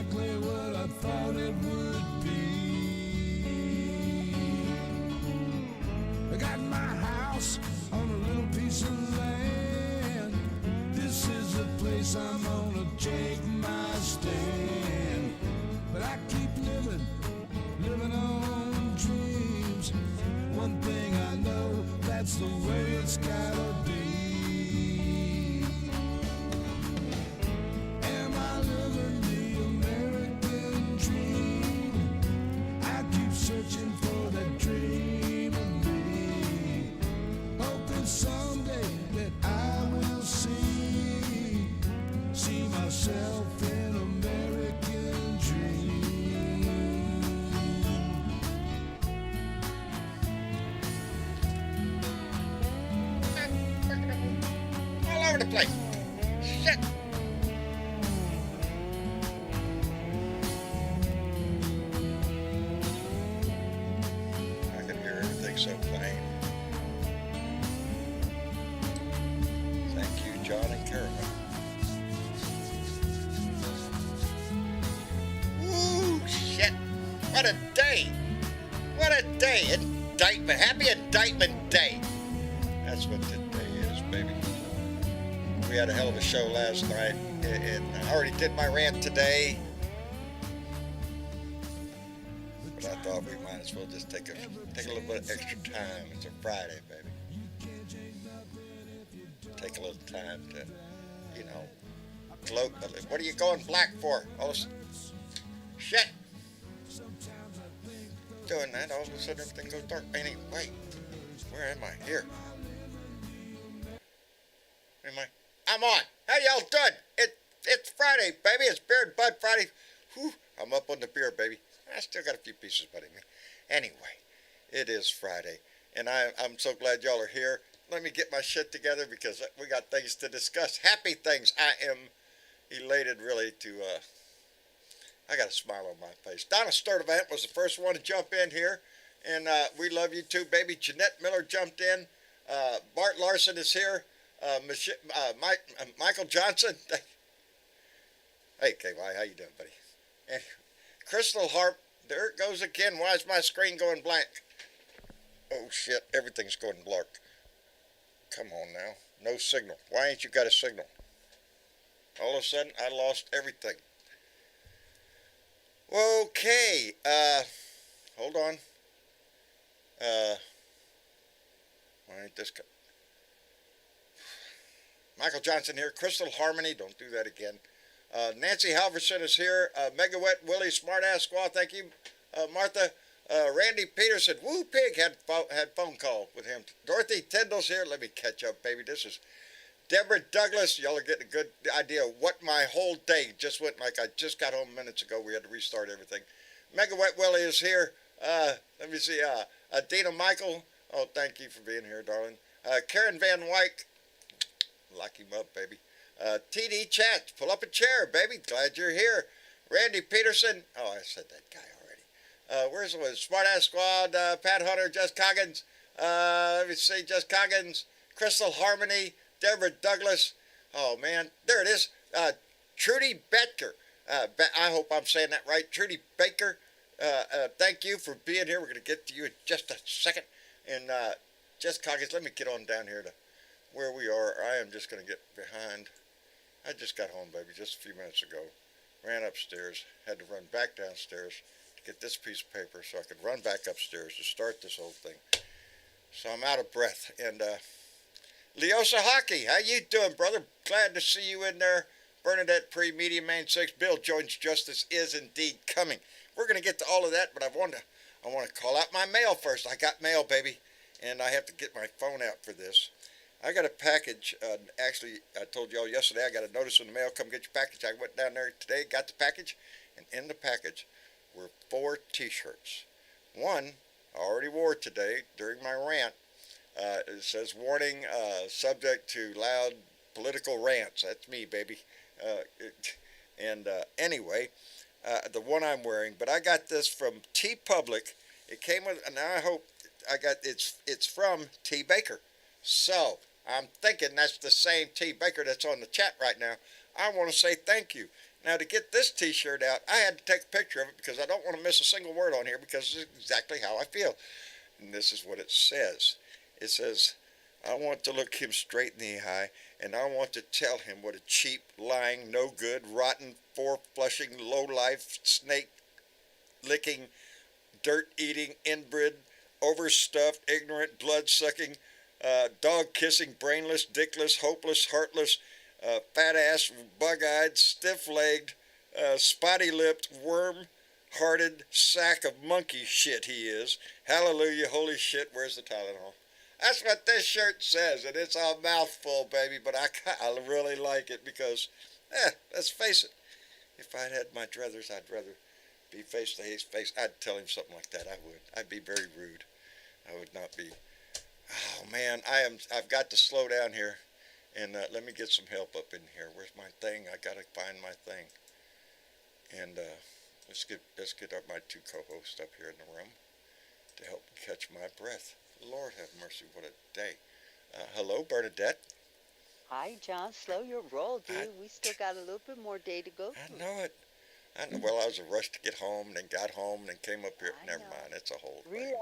exactly what I thought it would be. I got my house on a little piece of land. This is the place I'm gonna take my stand. But I keep living on dreams. One thing I know, that's the way it's gotta be. Am I living the American dream? I keep searching for that dream of me, hoping someday that I will see myself in American dream. All over the place. Shit. I can hear everything so plain. Thank you, John and Carolyn. Ooh, shit. What a day. What a day. Indictment. Happy Indictment Day. That's what today is, baby. We had a hell of a show last night, and I already did my rant today. But I thought we might as well just take a little bit of extra time. It's a Friday, baby. Take a little time to, gloat. What are you going black for? All this shit. Doing that, all of a sudden everything goes dark. Anyway, where am I? Here. Am I? I'm on. How y'all doing? It's Friday, baby. It's Beer and Bud Friday. Whew, I'm up on the beer, baby. I still got a few pieces but in me. Anyway, it is Friday, and I'm so glad y'all are here. Let me get my shit together because we got things to discuss. Happy things. I am elated, really, I got a smile on my face. Donna Sturdivant was the first one to jump in here, and we love you too, baby. Jeanette Miller jumped in. Bart Larson is here. Michael Johnson. Hey, KY, how you doing, buddy? And Crystal Harp, there it goes again. Why is my screen going blank? Oh, shit, everything's going blank. Come on now. No signal. Why ain't you got a signal? All of a sudden, I lost everything. Okay, hold on. Why ain't this... Michael Johnson here. Crystal Harmony. Don't do that again. Nancy Halverson is here. Megawet Willie, Smartass Squaw. Thank you. Martha. Randy Peterson. Woo Pig had phone call with him. Dorothy Tyndall's here. Let me catch up, baby. This is Deborah Douglas. Y'all are getting a good idea of what my whole day just went like. I just got home minutes ago. We had to restart everything. Megawet Willie is here. Let me see. Dina Michael. Oh, thank you for being here, darling. Karen Van Wyk. Lock him up, baby. TD Chat, pull up a chair, baby. Glad you're here. Randy Peterson. Oh, I said that guy already. Where's the one? Smartass Squad, Pat Hunter, Jess Coggins. Let me see, Jess Coggins, Crystal Harmony, Deborah Douglas. Oh, man. There it is. Trudy Betker. I hope I'm saying that right. Trudy Baker. Thank you for being here. We're going to get to you in just a second. And Jess Coggins, let me get on down here to where we are. I am just going to get behind. I just got home, baby, just a few minutes ago. Ran upstairs, had to run back downstairs to get this piece of paper so I could run back upstairs to start this whole thing. So I'm out of breath. And Leosa Hockey, how you doing, brother? Glad to see you in there. Bernadette Pre, Media Man 6, Bill Jones, Justice is indeed coming. We're going to get to all of that, but I want to call out my mail first. I got mail, baby, and I have to get my phone out for this. I got a package. Actually, I told y'all yesterday I got a notice in the mail. Come get your package. I went down there today, got the package, and in the package were 4 T-shirts. One I already wore today during my rant. It says, warning, subject to loud political rants. That's me, baby. Anyway, the one I'm wearing, but I got this from T Public. It came with, and I hope I got, it's from T Baker. So I'm thinking that's the same T Baker that's on the chat right now. I want to say thank you. Now, to get this T-shirt out, I had to take a picture of it because I don't want to miss a single word on here because this is exactly how I feel. And this is what it says. It says, I want to look him straight in the eye, and I want to tell him what a cheap, lying, no good, rotten, four-flushing, low-life, snake-licking, dirt-eating, inbred, overstuffed, ignorant, blood-sucking, dog-kissing, brainless, dickless, hopeless, heartless, fat-ass, bug-eyed, stiff-legged, spotty-lipped, worm-hearted sack of monkey shit he is. Hallelujah, holy shit, where's the Tylenol? That's what this shirt says, and it's a mouthful, baby, but I really like it because, let's face it, if I'd had my druthers, I'd rather be face to face. I'd tell him something like that, I would. I'd be very rude. I would not be. Oh, man, I've got to slow down here, and let me get some help up in here. Where's my thing? I got to find my thing. And let's get my two co-hosts up here in the room to help catch my breath. Lord have mercy, what a day. Hello, Bernadette. Hi, John. Slow your roll, dude. We still got a little bit more day to go I through. know it. I know. Well, I was a rush to get home, and then got home, and then came up here. I Never know. mind. It's a whole thing. Relax.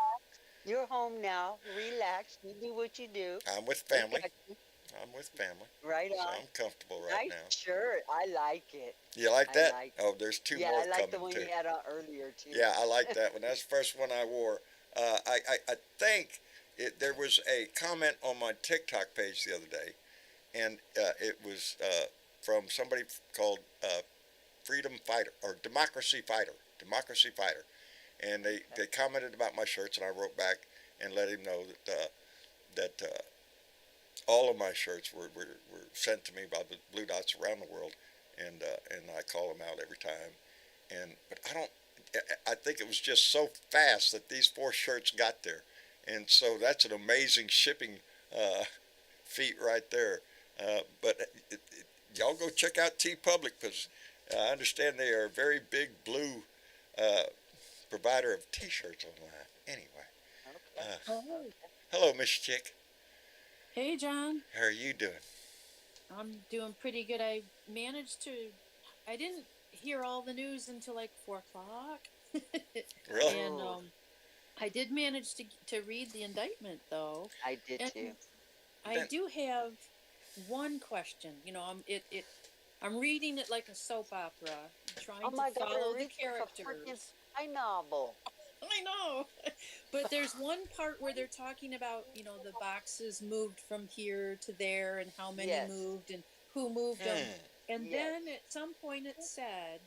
You're home now. Relax. You do what you do. I'm with We family. got you. I'm with family. Right So on. I'm comfortable right Nice now. shirt. I like it. You like I that? like Oh, there's two Yeah, more I like the coming, one too. you had on earlier, too. Yeah, I like that one. That's the first one I wore. I think there was a comment on my TikTok page the other day, and it was from somebody called Freedom Fighter or Democracy Fighter, and they commented about my shirts, and I wrote back and let him know that all of my shirts were sent to me by the Blue Dots around the world, and I call them out every time, but I think it was just so fast that these 4 shirts got there. And so that's an amazing shipping feat right there. But y'all go check out TeePublic because I understand they are a very big blue provider of T-shirts online. Anyway, Oh, hello, Miss Chick. hey, John. How are you doing? I'm doing pretty good. I didn't hear all the news until like 4 o'clock. Really? And Oh, I did manage to read the indictment though. I did, And too. I Then- do have one question. I'm reading it like a soap opera, trying Oh, my to God. follow It the reads like a freaking characters. spy novel. I know. But there's one part where they're talking about, the boxes moved from here to there and how many Yes. moved and who moved them. And Yes. then at some point it said,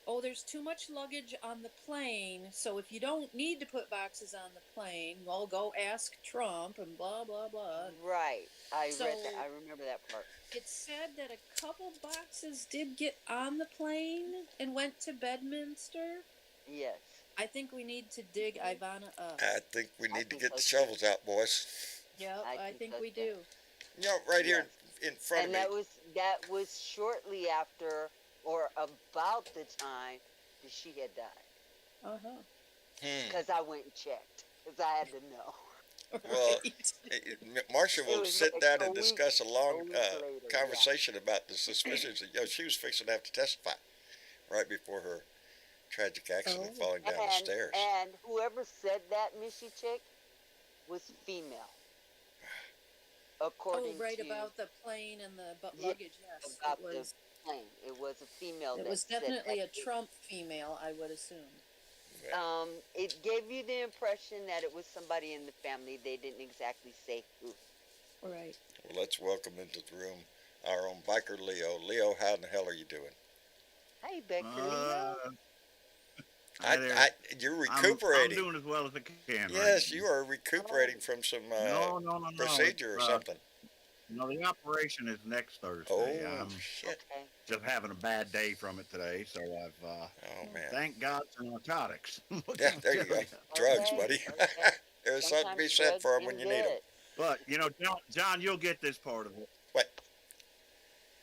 oh, there's too much luggage on the plane. So if you don't need to put boxes on the plane, well, go ask Trump and blah, blah, blah. Right. I read that. So I remember that part. it said that a couple boxes did get on the plane and went to Bedminster. Yes. I think we need to dig Ivana up. I think we I need to think get the so, too. shovels out, boys. Yep, I I think think so, we too. do. You know, right here Yes. in front And of me. that was shortly after or about the time that she had died. Uh-huh. Because I went and checked. Because I had to know. Well, Right. Marcia It will was sit like down a and week, discuss a a long week later. Yeah. conversation about the suspicions that she was fixing to have to testify right before her tragic accident Oh. falling down the stairs. And whoever said that, Missy Chick, was female. Oh, According right, to about the plane and the Yeah, luggage, yes. about It was the plane. It was a female it that was said definitely a that. Trump female, I would assume. It gave you the impression that it was somebody in the family. They didn't exactly say who. Right. Well, let's welcome into the room our own biker Leo. Leo, how in the hell are you doing? Hey, Becky Leo. Hi there. You're I'm recuperating. doing as well as I can. Yes, right you are recuperating from some now. No. procedure or It's, something. No, the operation is next Thursday. Oh, I'm shit. Okay. just having a bad day from it today, so I've Oh, man. thank God for narcotics. Yeah, there you go. Drugs, Okay, buddy. okay. There's something to be Sometimes said drugs for them can when you do need them. it. But John, you'll get this part of it. What?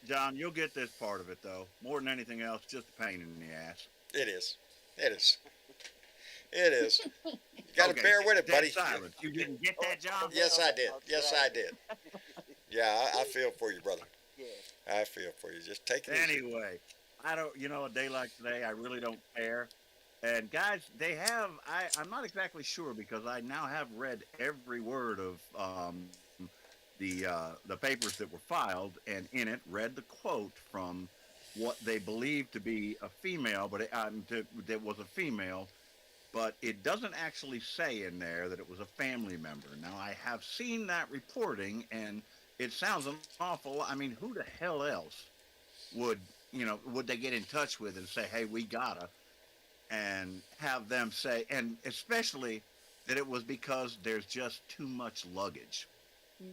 John, you'll get this part of it though. More than anything else, just a pain in the ass. It is. It is. It is. You got to Okay, bear with it, dead buddy. silence. You didn't get that, John? Yes, I did. That's Yes, right. I did. Yeah, I feel for you, brother. Yeah. I feel for you. Just take it easy. Anyway, I don't, a day like today, I really don't care. And guys, I'm not exactly sure because I now have read every word of the papers that were filed, and in it read the quote from what they believed to be a female, but that was a female, but it doesn't actually say in there that it was a family member. Now, I have seen that reporting, and it sounds an awful. I mean, who the hell else would would they get in touch with and say, "Hey, we gotta," and have them say, and especially that it was because there's just too much luggage. Hmm.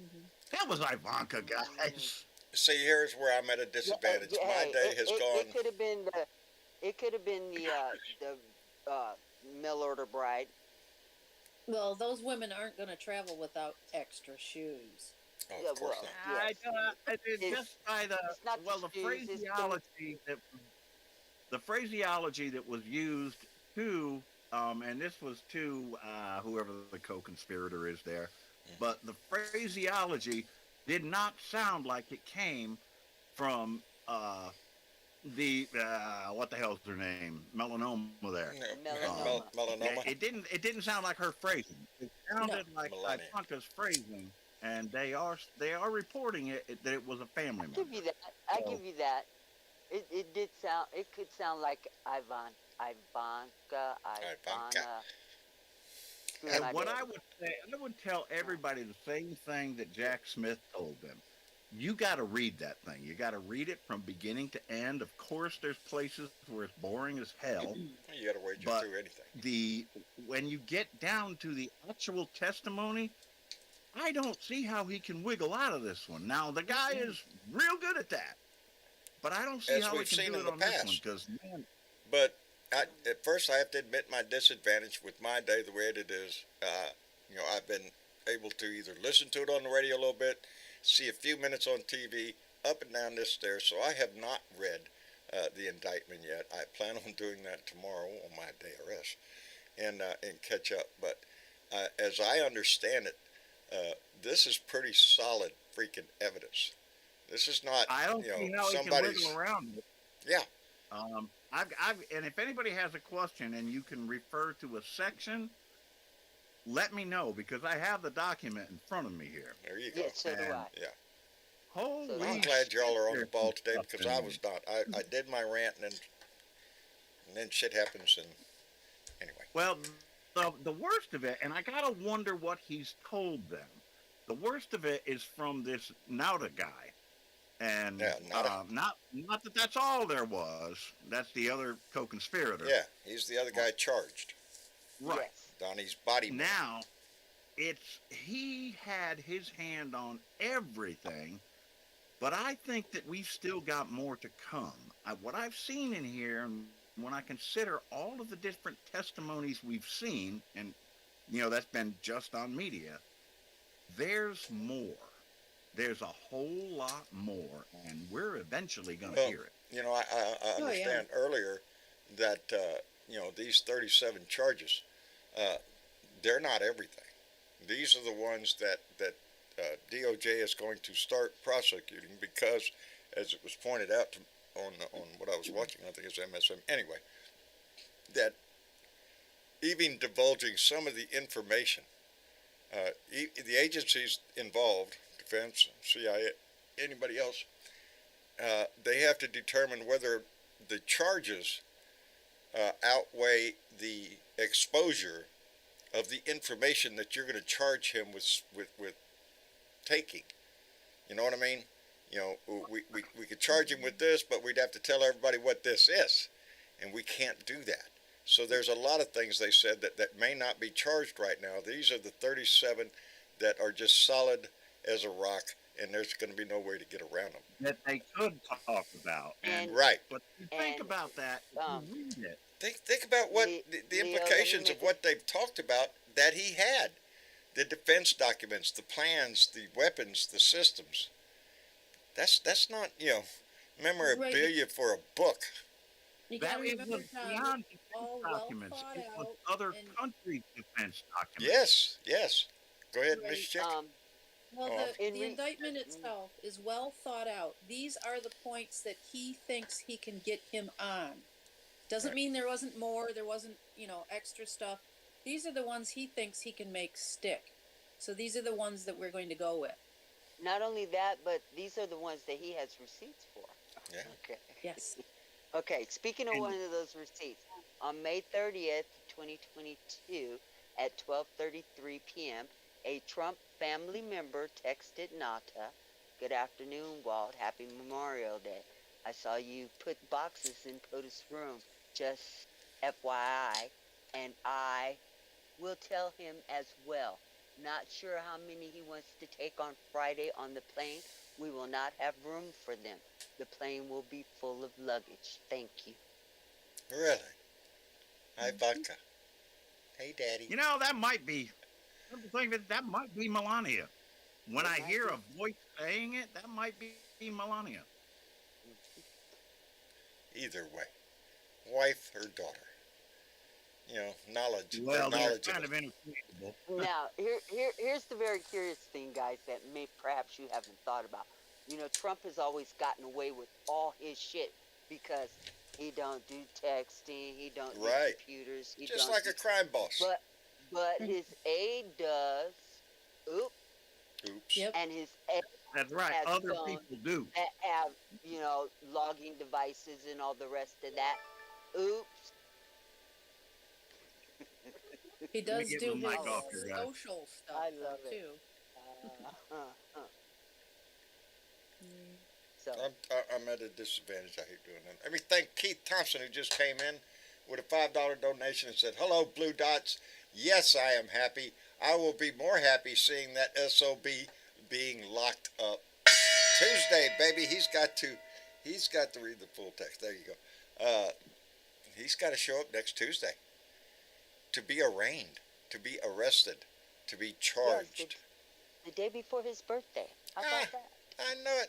That was Ivanka, guys. See, here's where I'm at a disadvantage. My Hey, day has gone. it could have been the mail order bride. Well, those women aren't going to travel without extra shoes. Oh, Yeah, of course well, not. I yes. don't. Just by It's not the the shoes. It's the phraseology that was used to, and this was to whoever the co-conspirator is there, but the phraseology did not sound like it came from the what the hell's her name, melanoma there. No, Melanoma. melanoma. It didn't sound like her phrasing. It sounded like Melania. Ivanka's phrasing, and they are reporting that it was a family I member. give you that. I So- give you that. It did sound. It could sound like Ivanka. And My And what bad. I would say, I would tell everybody the same thing that Jack Smith told them. You got to read that thing. You got to read it from beginning to end. Of course, there's places where it's boring as hell. You got to wager But through anything. when you get down to the actual testimony, I don't see how he can wiggle out of this one. Now the guy is real good at that, but I don't see As how he we've can seen do in it the on this one past. because man, But at first, I have to admit my disadvantage with my day the way it is. I've been able to either listen to it on the radio a little bit, see a few minutes on TV, up and down this stair. So I have not read the indictment yet. I plan on doing that tomorrow on my day of rest and catch up. But as I understand it, this is pretty solid freaking evidence. This is not, I don't see how he can somebody's. wiggle around it. Yeah, And if anybody has a question and you can refer to a section, let me know because I have the document in front of me here. there you go. Yes, so do And- I. Yeah. Holy I'm glad y'all are on the shit, ball there's today stuff because in I there. was not. I did my rant and then shit happens and anyway. Well, the worst of it, and I gotta wonder what he's told them. The worst of it is from this Nauta guy, and Yeah, Nauta. not that that's all there was. That's the other co-conspirator. Yeah, he's the other guy charged. Right. Yes. Donnie's body. Now, he had his hand on everything, but I think that we've still got more to come. What I've seen in here, and when I consider all of the different testimonies we've seen, and that's been just on media, there's more. There's a whole lot more, and we're eventually going to Well, hear it. I understand earlier that these 37 charges, they're not everything. These are the ones that DOJ is going to start prosecuting because, as it was pointed out on what I was watching, I think it's MSM. Anyway, that even divulging some of the information, the agencies involved, defense, CIA, anybody else, they have to determine whether the charges outweigh the exposure of the information that you're going to charge him with taking. You know what I mean? We could charge him with this, but we'd have to tell everybody what this is, and we can't do that. So there's a lot of things they said that may not be charged right now. These are the 37 that are just solid as a rock, and there's going to be no way to get around them. That they could talk about. And Right. But you think and, about that, if you read it. Think about what Le- the Leo, let me implications of make what they've talked about that he had. The defense documents, the plans, the weapons, the systems. That's not, memorabilia for a book. You That gotta it remember, was Tom, beyond it's all defense well documents. thought It was out other and- countries' defense documents. Yes. Go ahead, Right. Miss Chick. Well, Oh, the indictment itself is well thought out. These are the points that he thinks he can get him on. Doesn't Right. mean there wasn't more, there wasn't, extra stuff. These are the ones he thinks he can make stick. So these are the ones that we're going to go with. Not only that, but these are the ones that he has receipts for. Yeah. Okay. Yes. Okay, speaking of And- one of those receipts, on May 30th, 2022, at 12:33 p.m., a Trump family member texted Nata, "Good afternoon, Walt. Happy Memorial Day. I saw you put boxes in POTUS' room, just FYI, and I will tell him as well. Not sure how many he wants to take on Friday on the plane. We will not have room for them. The plane will be full of luggage. Thank you." Really? Hi, vodka. Hey, Daddy. You know, that might be. I'm thinking that might be Melania. When It I might hear be. a voice saying it, that might be Melania. Either way, wife or daughter. Knowledge. Well, they're knowledge kind of of it. interchangeable. Now, here's the very curious thing, guys, that perhaps you haven't thought about. Trump has always gotten away with all his shit because he don't do texting, he don't do Right. computers, he Just don't like do, a crime boss. but his aide does. Oop, Oops. Yep. and his aide That's right. has Other phones people do. that have logging devices and all the rest of that. Oops. He Let me does get do my his mic off here, guys. social stuff I though, love it. too. So I'm at a disadvantage. I hate doing that. Let me thank Keith Thompson, who just came in with a $5 donation and said, "Hello, Blue Dots. Yes, I am happy. I will be more happy seeing that SOB being locked up Tuesday, baby." He's got to read the full text. There you go. He's got to show up next Tuesday to be arraigned, to be arrested, to be charged. the day before his birthday. How about that? I know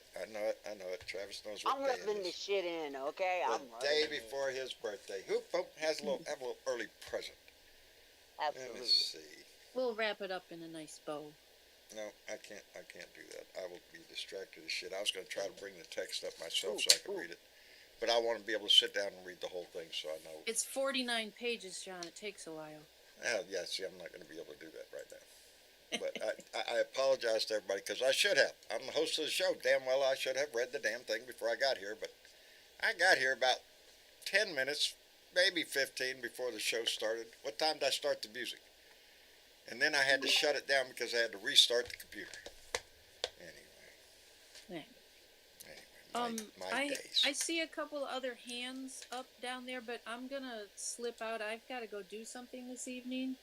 it. Travis knows what I'm day it rubbing the is. shit in, okay? The I'm day rubbing it in. before his birthday. Who have a little early present? Let me Absolutely. see. We'll wrap it up in a nice bow. No, I can't do that. I will be distracted as shit. I was going to try to bring the text up myself so I could read it. But I want to be able to sit down and read the whole thing so I know. It's 49 pages, John. It takes a while. Yeah, see, I'm not going to be able to do that right now. But I apologize to everybody because I should have. I'm the host of the show. Damn well I should have read the damn thing before I got here. But I got here about 10 minutes, maybe 15 before the show started. What time did I start the music? And then I had to shut it down because I had to restart the computer. Anyway, my days. I see a couple other hands up down there, but I'm gonna slip out. I've got to go do something this evening,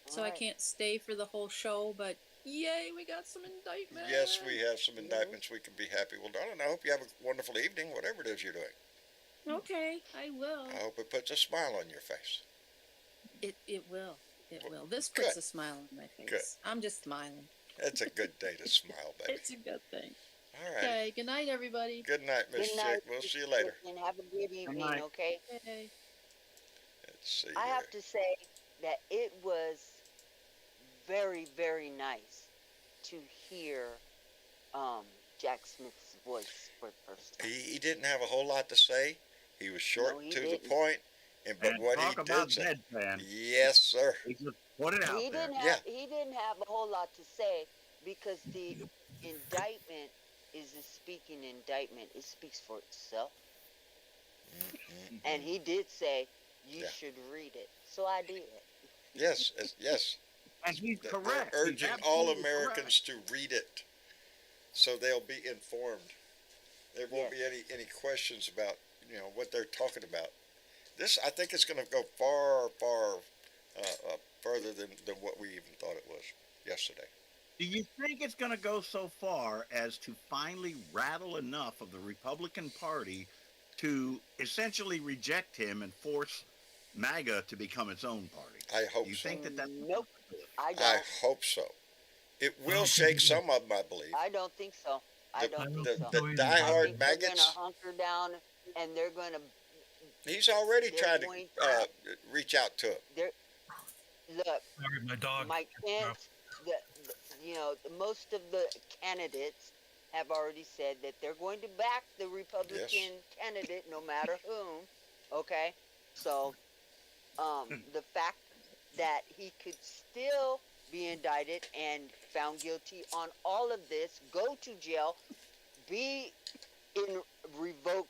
so I Alright. can't stay for the whole show. But yay, we got some indictments. Yes, we have some indictments we can be happy. Well, darling, I hope you have a wonderful evening, whatever it is you're doing. Okay, I will. I hope it puts a smile on your face. It will. It will. This Good. puts a smile on my face. Good. I'm just smiling. It's a good day to smile, baby. It's a good thing. All right. Okay. Good night, everybody. Good night, Miss Good night, Chick. We'll see you later. And have a good evening, night. okay? Okay. Let's see I here. have to say that it was very, very nice to hear Jack Smith's voice for the first time. He didn't have a whole lot to say. He was short No, he to didn't. the point, but And what talk he about did say, deadpan. yes, sir. He just put it out He there. didn't have he didn't have a whole lot to say because the indictment is a speaking indictment. It speaks for itself. And he did say you Yeah. should read it. So I did. Yes, yes. And he's We're correct. He's urging all absolutely Americans to read it, so they'll be informed. There won't Yes. be any questions about what they're talking about. This, I think, it's going to go far further than what we even thought it was yesterday. Do you think it's going to go so far as to finally rattle enough of the Republican Party to essentially reject him and force MAGA to become its own party? I hope Do you so. think that that's Nope. I I don't. hope so. It will don't shake think so. some of them, I believe. I don't think so. I The- don't think the- so. the I diehard think They're maggots. gonna hunker down and they're gonna He's already They're tried going to reach out to him. look. Sorry, my dog. Mike Pence, most of the candidates have already said that they're going to back the Republican candidate no matter whom. Okay, so the fact that he could still be indicted and found guilty on all of this, go to jail, be in revoke,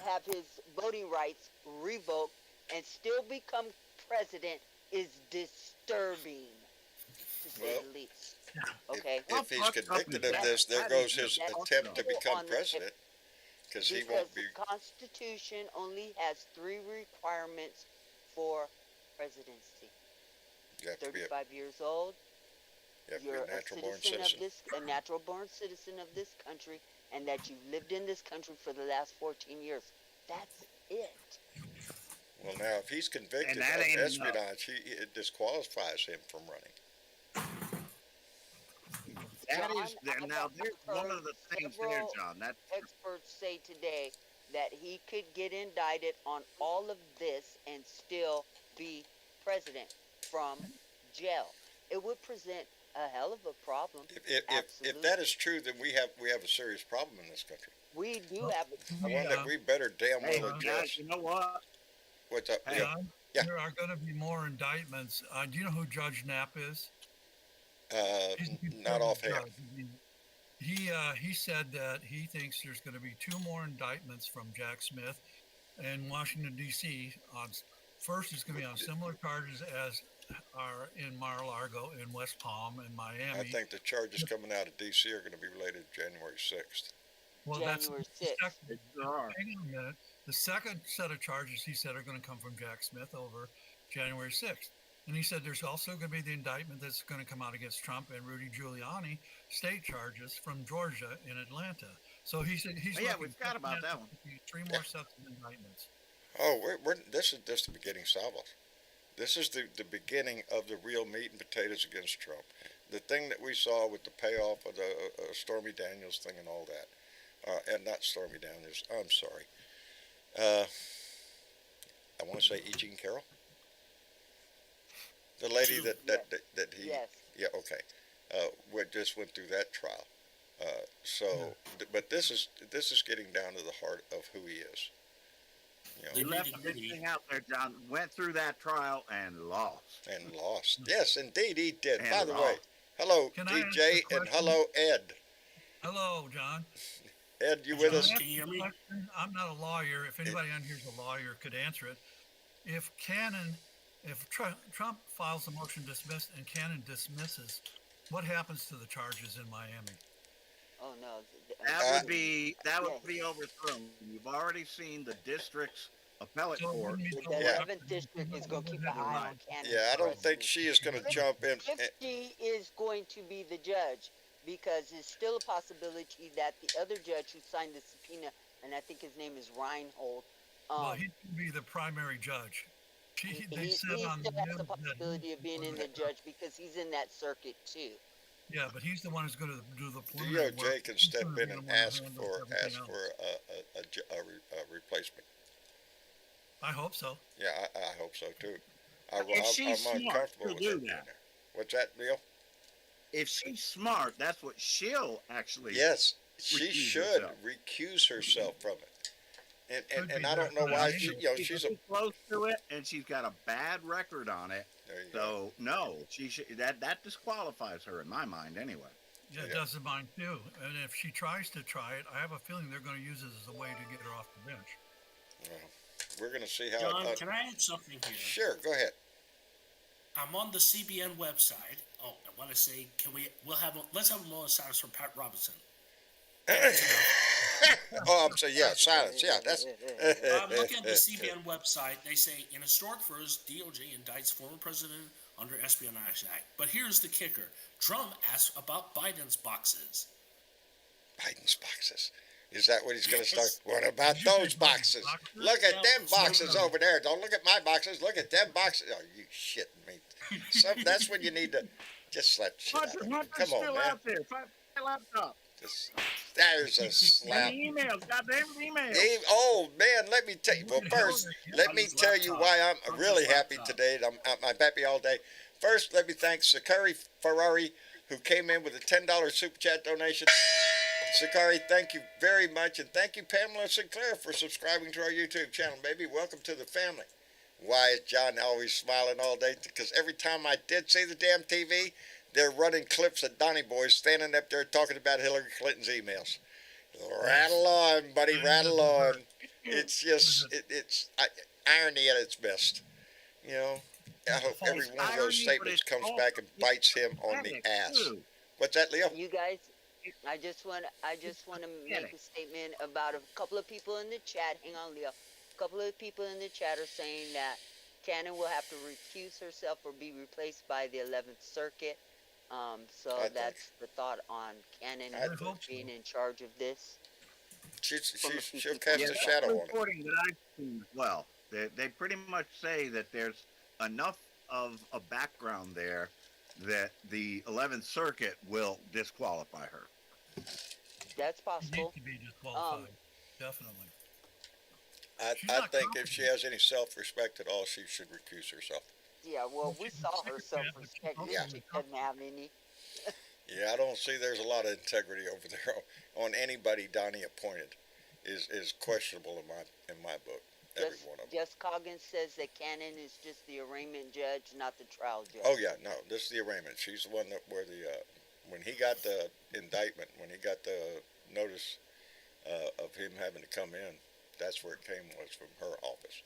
have his voting rights revoked, and still become president is disturbing, to say Well, the least. Okay. If he's convicted of this, there goes his attempt to become president, because he won't be. The Constitution only has 3 requirements for presidency. You have to be 35 years old. you're a natural-born citizen citizen. a natural-born citizen of this country, and that you've lived in this country for the last 14 years. That's it. Well, now, if he's convicted of espionage, it disqualifies him from running. That John, is now. There's one of the things there, John. That experts say today that he could get indicted on all of this and still be president from jail. It would present a hell of a problem. If that is true, then we have a serious problem in this country. We do have One that we better damn well address. guys, you know what? What's up? Hey, Yeah. John, there are going to be more indictments. Do you know who Judge Knapp is? He's the Not federal offhand. judge. He said that he thinks there's going to be 2 more indictments from Jack Smith in Washington D.C. First, it's going to be on similar charges as are in Mar-a-Lago, in West Palm, and Miami. I think the charges coming out of D.C. are going to be related to January 6th. Well, January that's the 6th. second. Hang on a minute. The second set of charges he said are going to come from Jack Smith over January 6th. And he said there's also going to be the indictment that's going to come out against Trump and Rudy Giuliani, state charges from Georgia in Atlanta. So he said he's Yeah, we forgot about that one. 3 more sets of indictments. Oh, this is just the beginning salvo. This is the beginning of the real meat and potatoes against Trump. The thing that we saw with the payoff of the Stormy Daniels thing and all that, and not Stormy Daniels, I'm sorry. I want to say E. Jean Carroll. The lady that he, Yes. yeah, okay, just went through that trial. But this is getting down to the heart of who he is. He left a big thing out there, John. Went through that trial and lost. And lost. Yes, indeed, he did. And By the way, lost. hello, Can I ask DJ, a and question? hello, Ed. Hello, John. Ed, you with us? Can you hear me? I'm not a lawyer. If anybody on here is a lawyer, could answer it. If Trump files a motion dismissed and Cannon dismisses, what happens to the charges in Miami? Oh no. That would be overthrown. You've already seen the district's appellate So it court. wouldn't be The no 11th weapons. district is going to keep an eye on Canada. Yeah, I don't think she is going to jump in. If she is going to be the judge, because there's still a possibility that the other judge who signed the subpoena, and I think his name is Reinhold, Well, he can be the primary judge. They he said on still the has news the that possibility of being in the judge because he's in that circuit too. Yeah, but he's the one who's going to do the preliminary work. DOJ can He's step gonna be in the and one who ask handles for everything else. a replacement. I hope so. Yeah, I hope so too. If she's I'm smart uncomfortable to with do her doing that. that. What's that, Neil? If she's smart, that's what she'll actually. Yes, she recuse should herself. recuse herself from it. Could And be I don't know that why way. she's a. too close to it, and she's got a bad record on it. There you go. So no, she should, that disqualifies her in my mind anyway. Yeah, it doesn't mind too. And if she tries to try it, I have a feeling they're going to use it as a way to get her off the bench. Well, we're going to see how. John, can I add something here? Sure, go ahead. I'm on the CBN website. Oh, I want to say, let's have a moment of silence for Pat Robinson. Oh, I'm sorry. Yeah, silence. Yeah, that's. I'm looking at the CBN website. They say, in historic first, DOJ indicts former president under Espionage Act. But here's the kicker. Trump asked about Biden's boxes. Biden's boxes. Is that what he's going to start? What about those boxes? Look at them boxes over there. Don't look at my boxes. Look at them boxes. Oh, you shitting me. That's when you need to just let shit out. Come on, man. Out there. Find my laptop. There's a slap. Emails, goddamn emails. Oh man, let me tell you. Well, first, let me tell you why I'm really happy today. I'm happy all day. First, let me thank Sakari Ferrari, who came in with a $10 super chat donation. Sakari, thank you very much, and thank you, Pamela Sinclair, for subscribing to our YouTube channel, baby. Welcome to the family. Why is John always smiling all day? Because every time I did see the damn TV, they're running clips of Donnie Boy standing up there talking about Hillary Clinton's emails. Rattle on, buddy, rattle on. It's just, irony at its best. You know, I hope every one of those statements comes back and bites him on the ass. What's that, Leo? You guys, I just want to make a statement about a couple of people in the chat. Hang on, Leo. A couple of people in the chat are saying that Cannon will have to recuse herself or be replaced by the 11th Circuit. So that's the thought on Cannon being in charge of this. She'll cast a shadow on it. Reporting that I've seen as well. They pretty much say that there's enough of a background there that the 11th Circuit will disqualify her. That's possible. She needs to be disqualified. Definitely. I think if she has any self-respect at all, she should recuse herself. Yeah, well, we saw her self-respect. Yeah. She doesn't have any. Yeah, I don't see there's a lot of integrity over there on anybody Donnie appointed is questionable in my book. Every one of them. Just Coggins says that Cannon is just the arraignment judge, not the trial judge. Oh yeah, no, this is the arraignment. She's the one that where the when he got the indictment, when he got the notice of him having to come in, that's where it came, was from her office.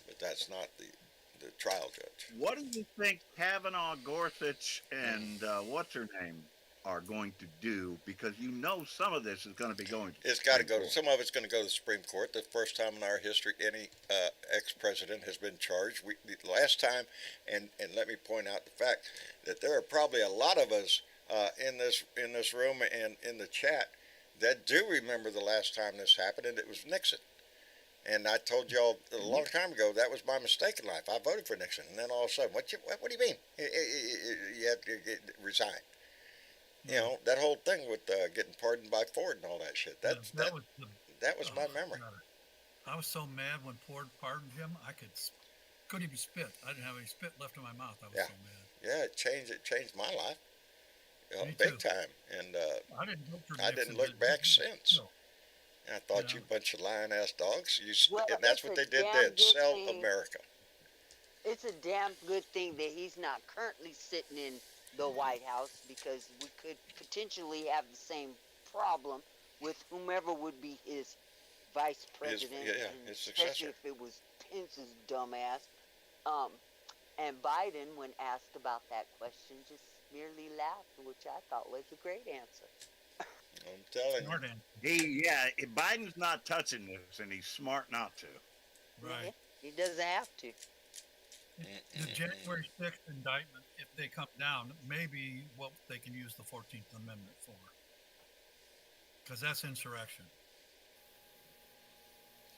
But that's not the trial judge. What do you think Kavanaugh, Gorsuch, and what's her name are going to do? Because you know some of this is going to be going to It's got to go to, some of it's going to go to the Supreme Court. The first time in our history any ex-president has been charged. The last time, and let me point out the fact that there are probably a lot of us in this room and in the chat that do remember the last time this happened, and it was Nixon. And I told y'all a long time ago that was my mistake in life. I voted for Nixon, and then all of a sudden, what do you mean? You have to resign. You know, that whole thing with getting pardoned by Ford and all that shit. That was my memory. I was so mad when Ford pardoned him. I couldn't even spit. I didn't have any spit left in my mouth. I was so mad. Yeah, it changed my life, big time. And I didn't look back since. No. I thought you bunch of lying ass dogs. And that's what they did damn then. good Sell thing. America. It's a damn good thing that he's not currently sitting in the White House, because we could potentially have the same problem with whomever would be his vice president, his especially successor. if it was Pence's dumbass. And Biden, when asked about that question, just merely laughed, which I thought was a great answer. I'm telling you. Biden's not touching this, and he's smart not to. Right. He doesn't have to. The January 6th indictment, if they come down, maybe what they can use the 14th Amendment for. Because that's insurrection.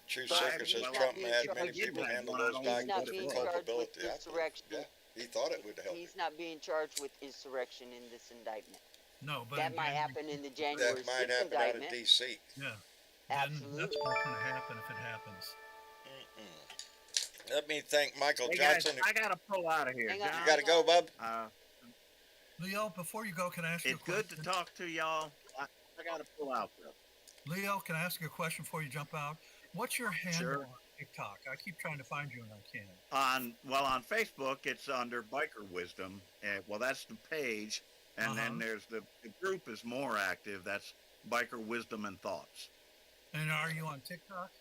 True Seeker says Trump had many people handle those documents for culpability. Insurrection. Yeah, he thought it would help. He's not being charged with insurrection in this indictment. No, but That might happen in the January 6th That might happen out indictment. of D.C. Yeah. Absolutely. That's what's going to happen if it happens. Let me thank Michael Hey Johnson. guys, I gotta pull out of here. Hang on. You got to go, bub. Leo, before you go, can I ask you a It's question? good to talk to y'all. I gotta pull out though. Leo, can I ask you a question before you jump out? What's your handle Sure. on TikTok? I keep trying to find you and I can't. On Facebook, it's under Biker Wisdom. Well, that's the page, and then there's the group is more active. That's Biker Wisdom and Thoughts. And are you on TikTok?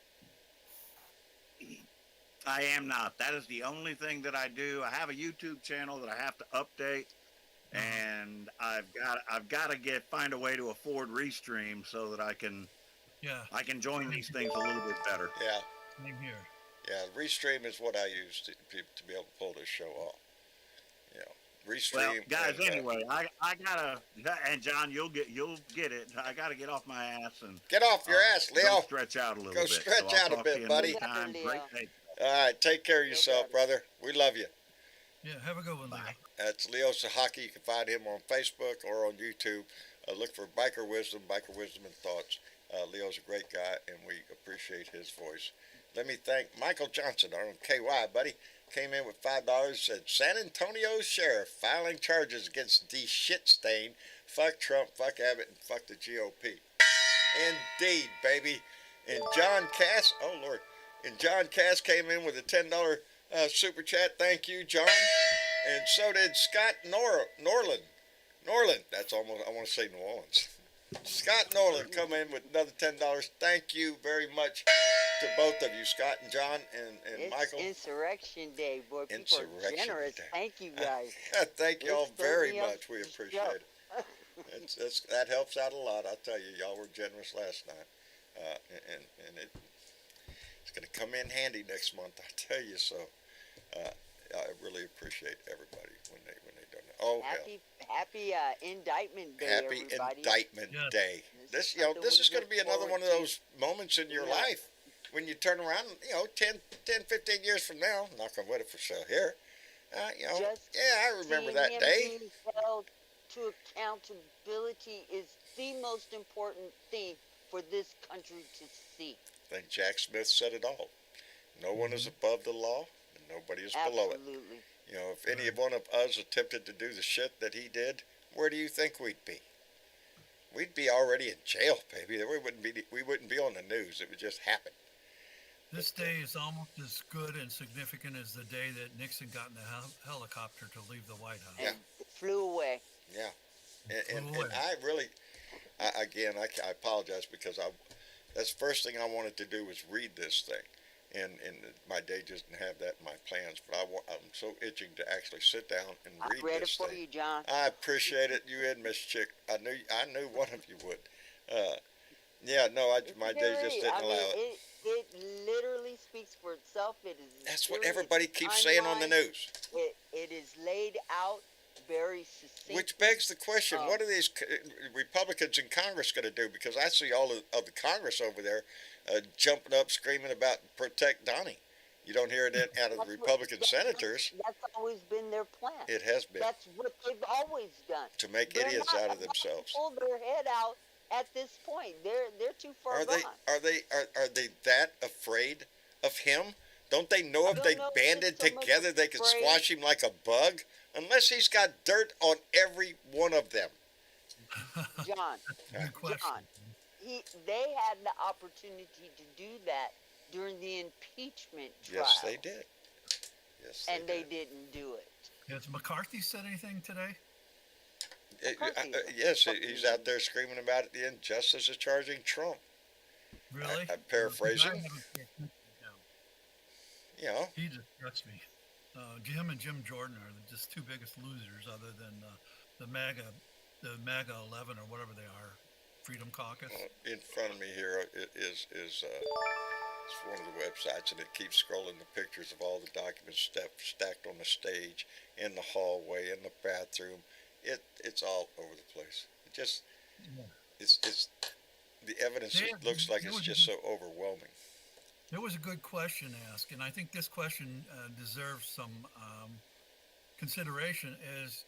I am not. That is the only thing that I do. I have a YouTube channel that I have to update, and I've got to find a way to afford Restream so that I can join these things a little bit better. Yeah. Same here. Yeah, Restream is what I use to be able to pull this show off. You know, Restream. Well, guys, and, anyway, I gotta, and John, you'll get it. I gotta get off my ass and get off your ass, Leo. go stretch out a little Go bit. stretch I'll out a talk bit, to you buddy. another time. Leo. Great day. All right, take care of yourself, brother. We love you. Yeah, have a good one, Leo. That's Leo Sahaki. You can find him on Facebook or on YouTube. Look for Biker Wisdom and Thoughts. Leo's a great guy, and we appreciate his voice. Let me thank Michael Johnson on KY, buddy. came in with $5. Said San Antonio sheriff filing charges against the shit stain. Fuck Trump, fuck Abbott, and fuck the GOP. Indeed, baby. And John Cass, oh Lord, and John Cass came in with a $10 super chat. Thank you, John. And so did Scott Norland. That's almost, I want to say New Orleans. Scott Norland come in with another $10. Thank you very much to both of you, Scott and John and It's Michael. Insurrection Day, boy. People Insurrection are generous. Day. Thank you, guys. Thank you all It's very certainly much. We a appreciate show. it. That helps out a lot. I'll tell you, y'all were generous last night, and it's going to come in handy next month. I tell you so. I really appreciate everybody when they donate. Oh Happy Indictment Day, Happy everybody. Indictment Yes. Day. This something this we is going to look be another forward one of to. those moments in your Yeah. life when you turn around, 10, 15 years from now, knock on wood if we're still here, Just I remember Seeing that him day. being held to accountability is the most important thing for this country to see. I think Jack Smith said it all. No one is above the law, and nobody is below it. Absolutely. If any one of us attempted to do the shit that he did, where do you think we'd be? We'd be already in jail, baby. We wouldn't be on the news. It would just happen. This day is almost as good and significant as the day that Nixon got in the helicopter to leave the White House. Yeah. And it flew away. Yeah, and Flew away. I really, I apologize because that's the first thing I wanted to do was read this thing, and my day just didn't have that in my plans. But I'm so itching to actually sit down and I read read it this for thing. you, John. I appreciate it, you and Miss Chick. I knew one of you would. My day just didn't allow it. It literally speaks for itself. It is. That's what very everybody keeps saying on the timeline. news. It is laid out very succinct. Which begs the question: what are these Republicans in Congress going to do? Because I see all of the Congress over there jumping up, screaming about protect Donnie. You don't hear it out of the Republican senators. That's always been their plan. It has been That's what they've always done. to make They're idiots not out of allowed to themselves. Pull their head out at this point. They're too far Are gone. they that afraid of him? Don't they know I if don't they know if banded they're so much together they could afraid. squash him like a bug? Unless he's got dirt on every one of them. John, Good question. John, they had the opportunity to do that during the impeachment trial. Yes, they did. Yes, And they did. didn't do it. Has McCarthy said anything today? Yes, he's out there screaming about it. The injustice is charging Trump. Really? I'm paraphrasing. I haven't paid attention now. He disgusts me. Him and Jim Jordan are just two biggest losers, other than the MAGA 11 or whatever they are, Freedom Caucus. In front of me here is it's one of the websites, and it keeps scrolling the pictures of all the documents stacked on the stage, in the hallway, in the bathroom. It's all over the place. It's the evidence. It looks like it's just so overwhelming. It was a good question asked, and I think this question deserves some consideration. Is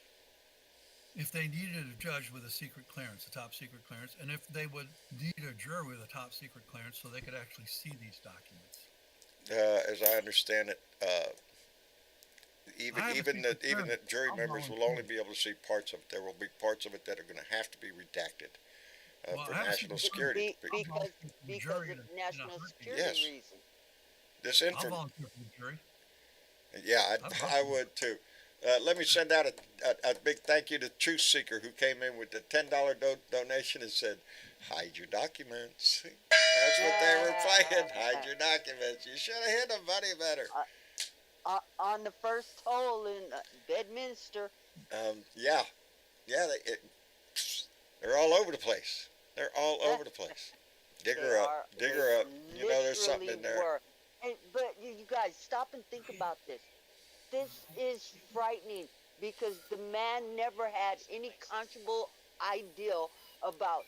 if they needed a judge with a secret clearance, a top secret clearance, and if they would need a jury with a top secret clearance so they could actually see these documents. As I understand it, even the jury members will only be able to see parts of it. There will be parts of it that are going to have to be redacted for national security. Because of national security Yes. reasons. This I'll information. volunteer for the jury. Yeah, I would too. Let me send out a big thank you to Truth Seeker, who came in with the $10 donation and said, "Hide your documents." That's what they were playing. Hide your documents. You should have hit them, buddy, better. On the first hole in Bedminster. Yeah, they're all over the place. They're all over the place. Dig her up. Dig her up. You know there's something in there. Were. But you guys, stop and think about this. This is frightening because the man never had any conscionable idea about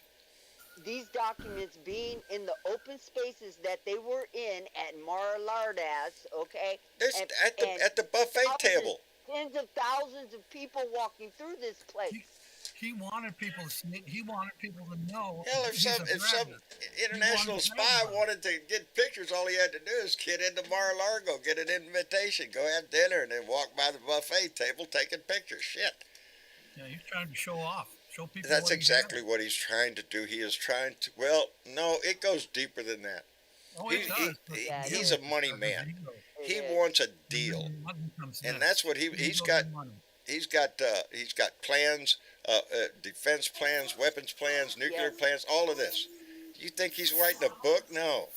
these documents being in the open spaces that they were in at Mar-a-Lardas, okay? There's at the buffet table. Tens of thousands of people walking through this place. He wanted people to see it. He wanted people to know. Hell, if he's a some bragger. international He wanted to spy brag about it. wanted to get pictures, all he had to do is get into Mar-a-Lago, get an invitation, go have dinner, and then walk by the buffet table taking pictures. Shit. Yeah, he's trying to show off, show people. That's what he's exactly having. what he's trying to do. He is trying to. Well, no, it goes deeper than that. Oh, He- it does. he- but Yeah, it the he's deal a is money because man. of ego. He is. wants a deal, Money comes and next. that's what he's Ego got. and money. He's got plans, defense plans, weapons plans, nuclear Yes. plans, all of this. You think he's writing a book? No.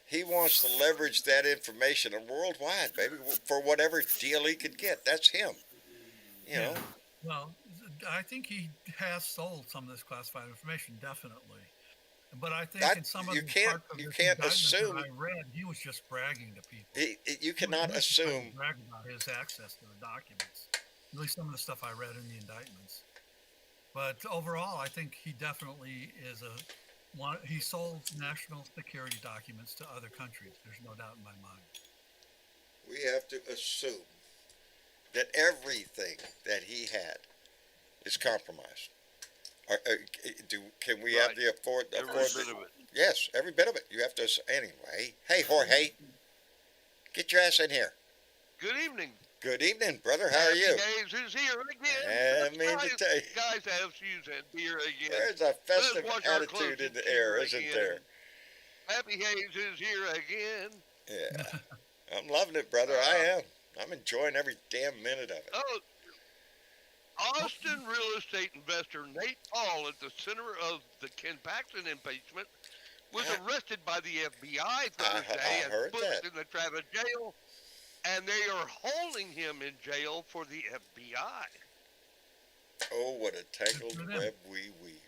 He wants to leverage that information worldwide, baby, for whatever deal he could get. That's him. You know. Well, I think he has sold some of this classified information, definitely. But I think That- in some of you the can't- parts of you this can't indictment assume- that I read, he was just bragging to people. You cannot He was just trying to assume. brag about his access to the documents. At least some of the stuff I read in the indictments. But overall, I think he definitely is he sold national security documents to other countries. There's no doubt in my mind. We have to assume that everything that he had is compromised. Can we have Right. the afford? Every afford bit of it. Yes, every bit of it. You have to. Anyway, hey Jorge, get your ass in here. Good evening. Good evening, brother. How are you? Hayes is here again. I mean to guys, tell you, guys have Suzanne here again. there's a festive Let's watch our attitude in the closest air, here isn't again. there? Happy Hayes is here again. Yeah, I'm loving it, brother. I am. I'm enjoying every damn minute of it. Oh, Austin real estate investor Nate Paul, at the center of the Ken Paxton impeachment, was Yeah. arrested by the FBI I Thursday and heard put that. in the Travis jail, and they are holding him in jail for the FBI. Oh, what a tangled for them. web we weave.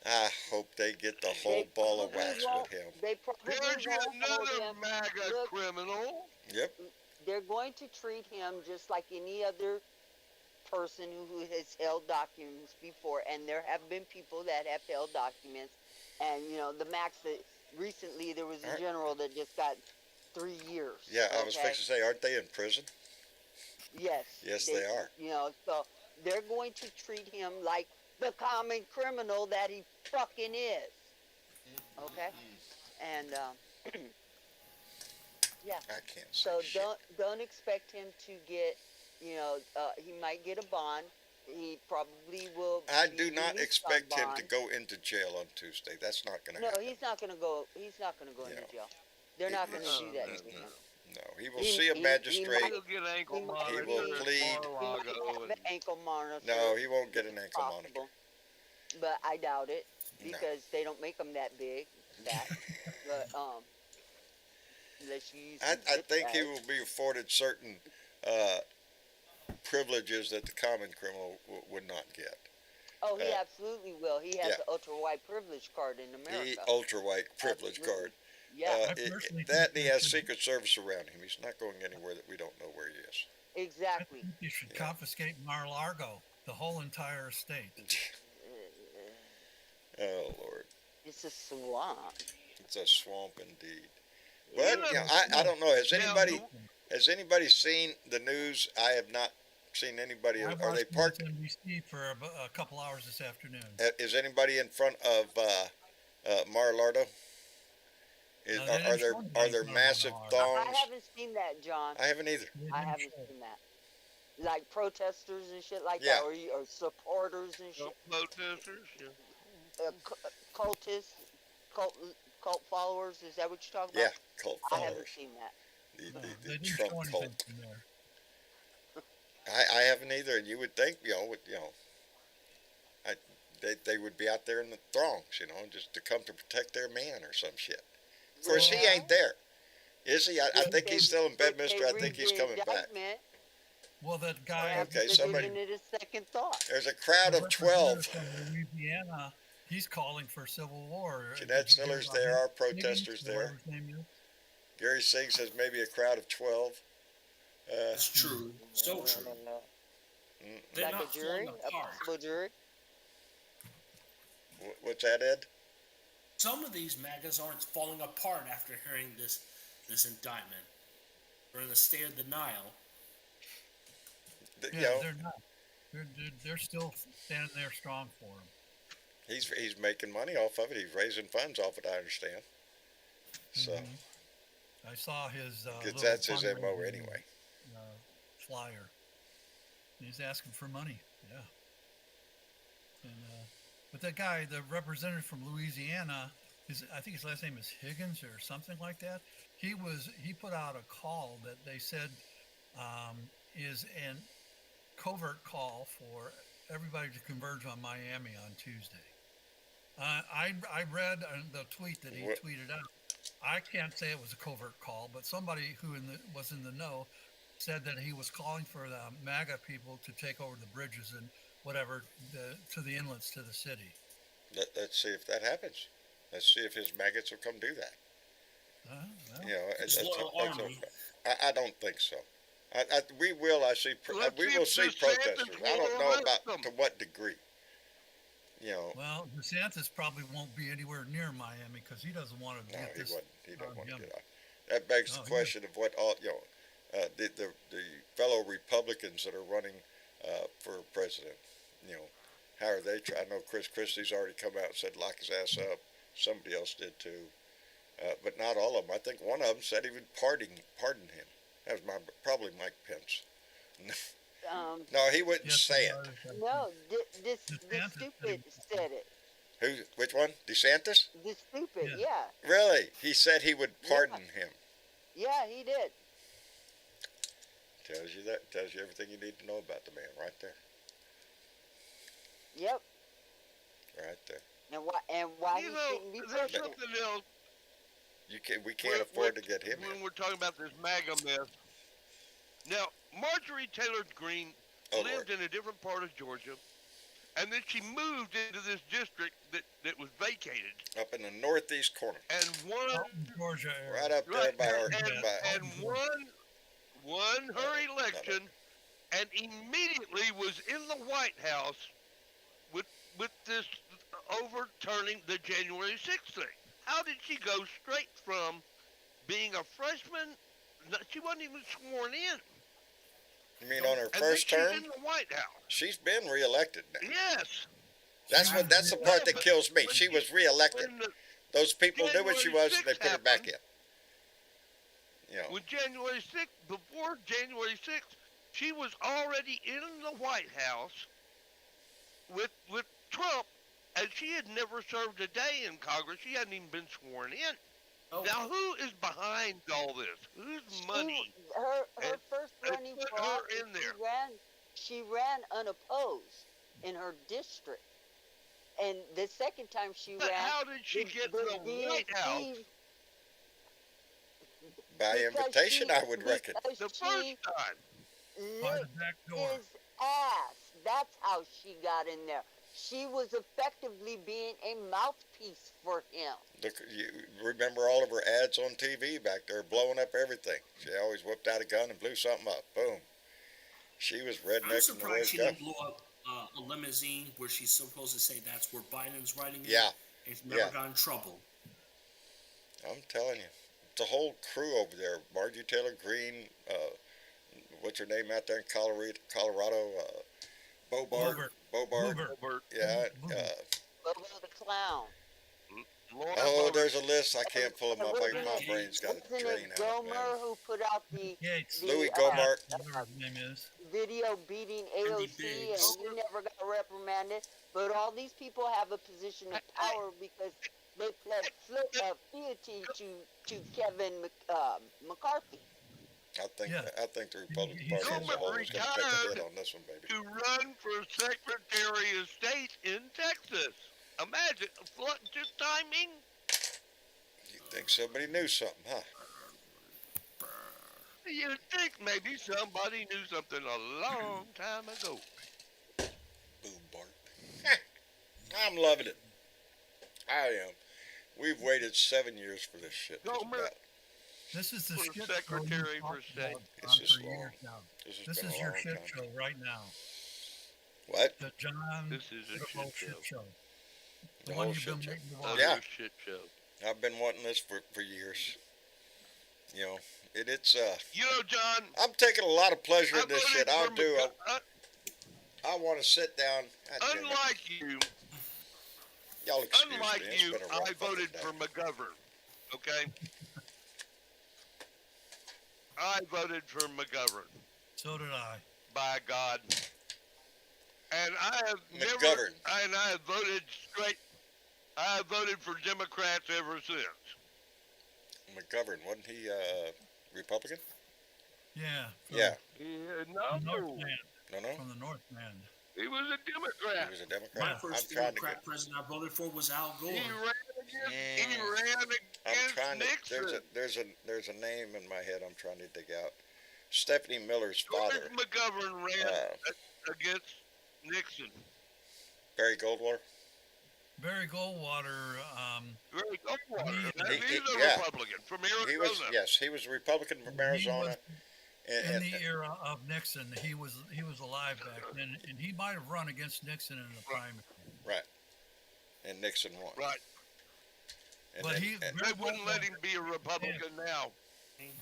I hope they get the whole ball of wax with him. They probably There's yet won't hold another him. MAGA Look. criminal. Yep. They're going to treat him just like any other person who has held documents before, and there have been people that have held documents, and the max that recently there was a Alright. general that just got 3 years. Yeah, I was okay? fixing to say, aren't they in prison? Yes. Yes, they are. So they're going to treat him like the common criminal that he fucking is. Okay? And, yeah. I can't say So shit. don't expect him to get, he might get a bond. He probably will. I be do not released expect on him to bond. go into jail on Tuesday. That's not going to No, happen. he's not going to go. He's not going to go into Yeah. jail. They're not going to No, do that no, to him. No, he will He- see a he- he magistrate. might- He'll get ankle He will monitor plead. at He might Mar-a-Lago have and an ankle monitor. No, he won't get an ankle monitor. possible, but I doubt it No. because they don't make them that big. But unless you use. I some zip think he ties. will be afforded certain privileges that the common criminal would not get. Oh, he uh, absolutely will. He has yeah. the ultra wide privilege card in The America. ultra white privilege Absolutely. card. Yeah, I personally That and think he they has should- Secret Service around him. He's not going anywhere that we don't know where he is. I exactly. think you should Yeah. confiscate Mar-a-Lago, the whole entire estate. Oh Lord, It's a swamp. it's a swamp indeed. Yeah. But I don't know. Has Now, anybody seen the news? I have not seen anybody. I Are they watched parked? MSNBC for a couple hours this afternoon. Is anybody in front of Mar-a-Lago? They Are didn't there show anybody in front of massive Mar-a-Lago. I thongs? haven't seen that, John. I haven't either. They I didn't haven't show. seen that. Like protesters and shit like Yeah. that, or supporters and shit, protesters. Yeah. cultists, cult followers. Is that what you're talking Yeah, about? cult I haven't followers. seen that. The, No, the, they the didn't show Trump anything cult. from there. I haven't either, and you would think, they would be out there in the throngs, just to come to protect their man or some shit. Of course, he Yeah. ain't there, is he? I If think they- he's still in if they Bedminster. I think read he's the coming back. indictment, Well, that guy. perhaps Okay, they're somebody- giving it a second thought. There's a crowd the of 12. representative from Louisiana, he's calling for civil war. Jeanette Did you hear Siller's about there him? are protesters Higgins, there. whatever his name is. Gary Singh says maybe a crowd of 12. It's true. So true. They're Like a not jury, falling a apart. possible jury. What's that, Ed? Some of these MAGAs aren't falling apart after hearing this indictment. They're in a state of denial. You Yeah, know, they're not. They're still standing there strong for him. He's making money off of it. He's raising funds off it. I understand. So, I saw his because little that's his mo fundraising, anyway. flyer. He's asking for money. Yeah. And but that guy, the representative from Louisiana, I think his last name is Higgins or something like that. He put out a call that they said is an covert call for everybody to converge on Miami on Tuesday. I read the tweet that he tweeted out. I can't say it was a covert call, but somebody who was in the know said that he was calling for the MAGA people to take over the bridges and whatever to the inlets to the city. Let's see if that happens. Let's see if his maggots will come do that. Well, You know, Army. I don't think so. We will. We will see DeSantis protesters. I don't know will about arrest to what degree. You know, well, DeSantis probably won't be anywhere near Miami because he doesn't want to no, get he this. wouldn't. He don't want to yeah. get out. That begs the No, he question of what all the fellow Republicans that are running for president. You know, how are they? I know Chris Christie's already come out and said lock his ass up. Somebody else did too, but not all of them. I think one of them said he would pardon him. That was probably Mike Pence. No, he wouldn't Yes, say it. No, the DeSantis stupid said it. Who? Which one? DeSantis? The stupid, Yeah. yeah. Really? He said he would pardon him. Yeah, he did. Tells you that. Tells you everything you need to know about the man, right there. Yep. Right there. And why he You know, shouldn't be there's president. something else. We can't afford to get him when in. we're talking about this MAGA mess. Now, Marjorie Taylor Greene Oh, lived Lord. in a different part of Georgia, and then she moved into this district that was vacated. Up in the northeast corner, And won, Georgia area. right up there right, by our. and won her election, and immediately was in the White House with this overturning the January 6th thing. How did she go straight from being a freshman? She wasn't even sworn in. You mean on her And first then term? she's in the White House. She's been reelected now. Yes. That's the part that kills me. She was reelected. When, the, Those people knew what she was, and they 6th put her back happened, in. You know. when January 6th, before January 6th, she was already in the White House with Trump, and she had never served a day in Congress. She hadn't even been sworn in. Oh, Now, who is behind all this? Whose money? Her And first they running put for her office, in there. she ran unopposed in her district. And the second time she But ran, how did she get to the White DNC House By because invitation, I would reckon. because the first she time? By the licked back door. his ass. That's how she got in there. She was effectively being a mouthpiece for him. Look, you remember all of her ads on TV back there, blowing up everything. She always whipped out a gun and blew something up. Boom. She was I'm redneck from the word surprised she go. didn't blow up a limousine where she's supposed to say that's where Biden's riding in. Yeah. And she's never Yeah. got in trouble. I'm telling you, it's a whole crew over there. Marjorie Taylor Greene, what's her name out there in Colorado? Bobart. Bobart. Yeah. Bobo the clown. Laura Oh, Bullard. there's a list. I can't pull them up. Wasn't My it- brain's got a Wasn't drain it out, Gomer man. who put out the Yates. Louis Gomart. Whatever his name is. video beating AOC, Biggs. and he never got reprimanded? But all these people have a position of power because they pled fealty to Kevin McCarthy. I think the Republican He's Party as a whole is going to take a hit retired on this one, baby. to run for Secretary of State in Texas. Imagine, just timing. You think somebody knew something, huh? You'd think maybe somebody knew something a long time ago. Boom, Bart. I'm loving it. I am. We've waited 7 years for this shit. just Gomer. about. This is the For shit show Secretary you for talked State. about It's on just for long. years now. This has This been is a your long shit time. show right now. What? The John This is a Little shit shit show. The The one whole you've been shit show. waiting to Oh, watch. Yeah. your shit show. I've been wanting this for years. You know, it's You know, John. I'm taking a lot of pleasure I in this voted shit. I'll for do. I want to sit down. God damn it. Unlike you, Y'all excuse unlike me. It's you, been a rough I voted fucking for day. McGovern. Okay? I voted for McGovern. So did I. By God. And I have never, McGovern. and I have voted straight, I have voted for Democrats ever since. McGovern, wasn't he Republican? Yeah. Yeah. From the No, Northland. No. From the Northland. he was a He Democrat. was a My Democrat. first I'm trying to Democrat president I voted for was Al Gore. He ran I'm against trying to. Nixon. There's a name in my head. I'm trying to dig out. Stephanie Miller's George father, McGovern ran against Nixon. Barry Goldwater. Barry Goldwater. Very Goldwater. He- He's a yeah. Republican from Arizona. He was a Republican from Arizona. In the era of Nixon, he was alive back then, and he might have run against Nixon in the primary. Right. And Nixon won. Right. And But then- he- and- They wouldn't let him be a Republican now.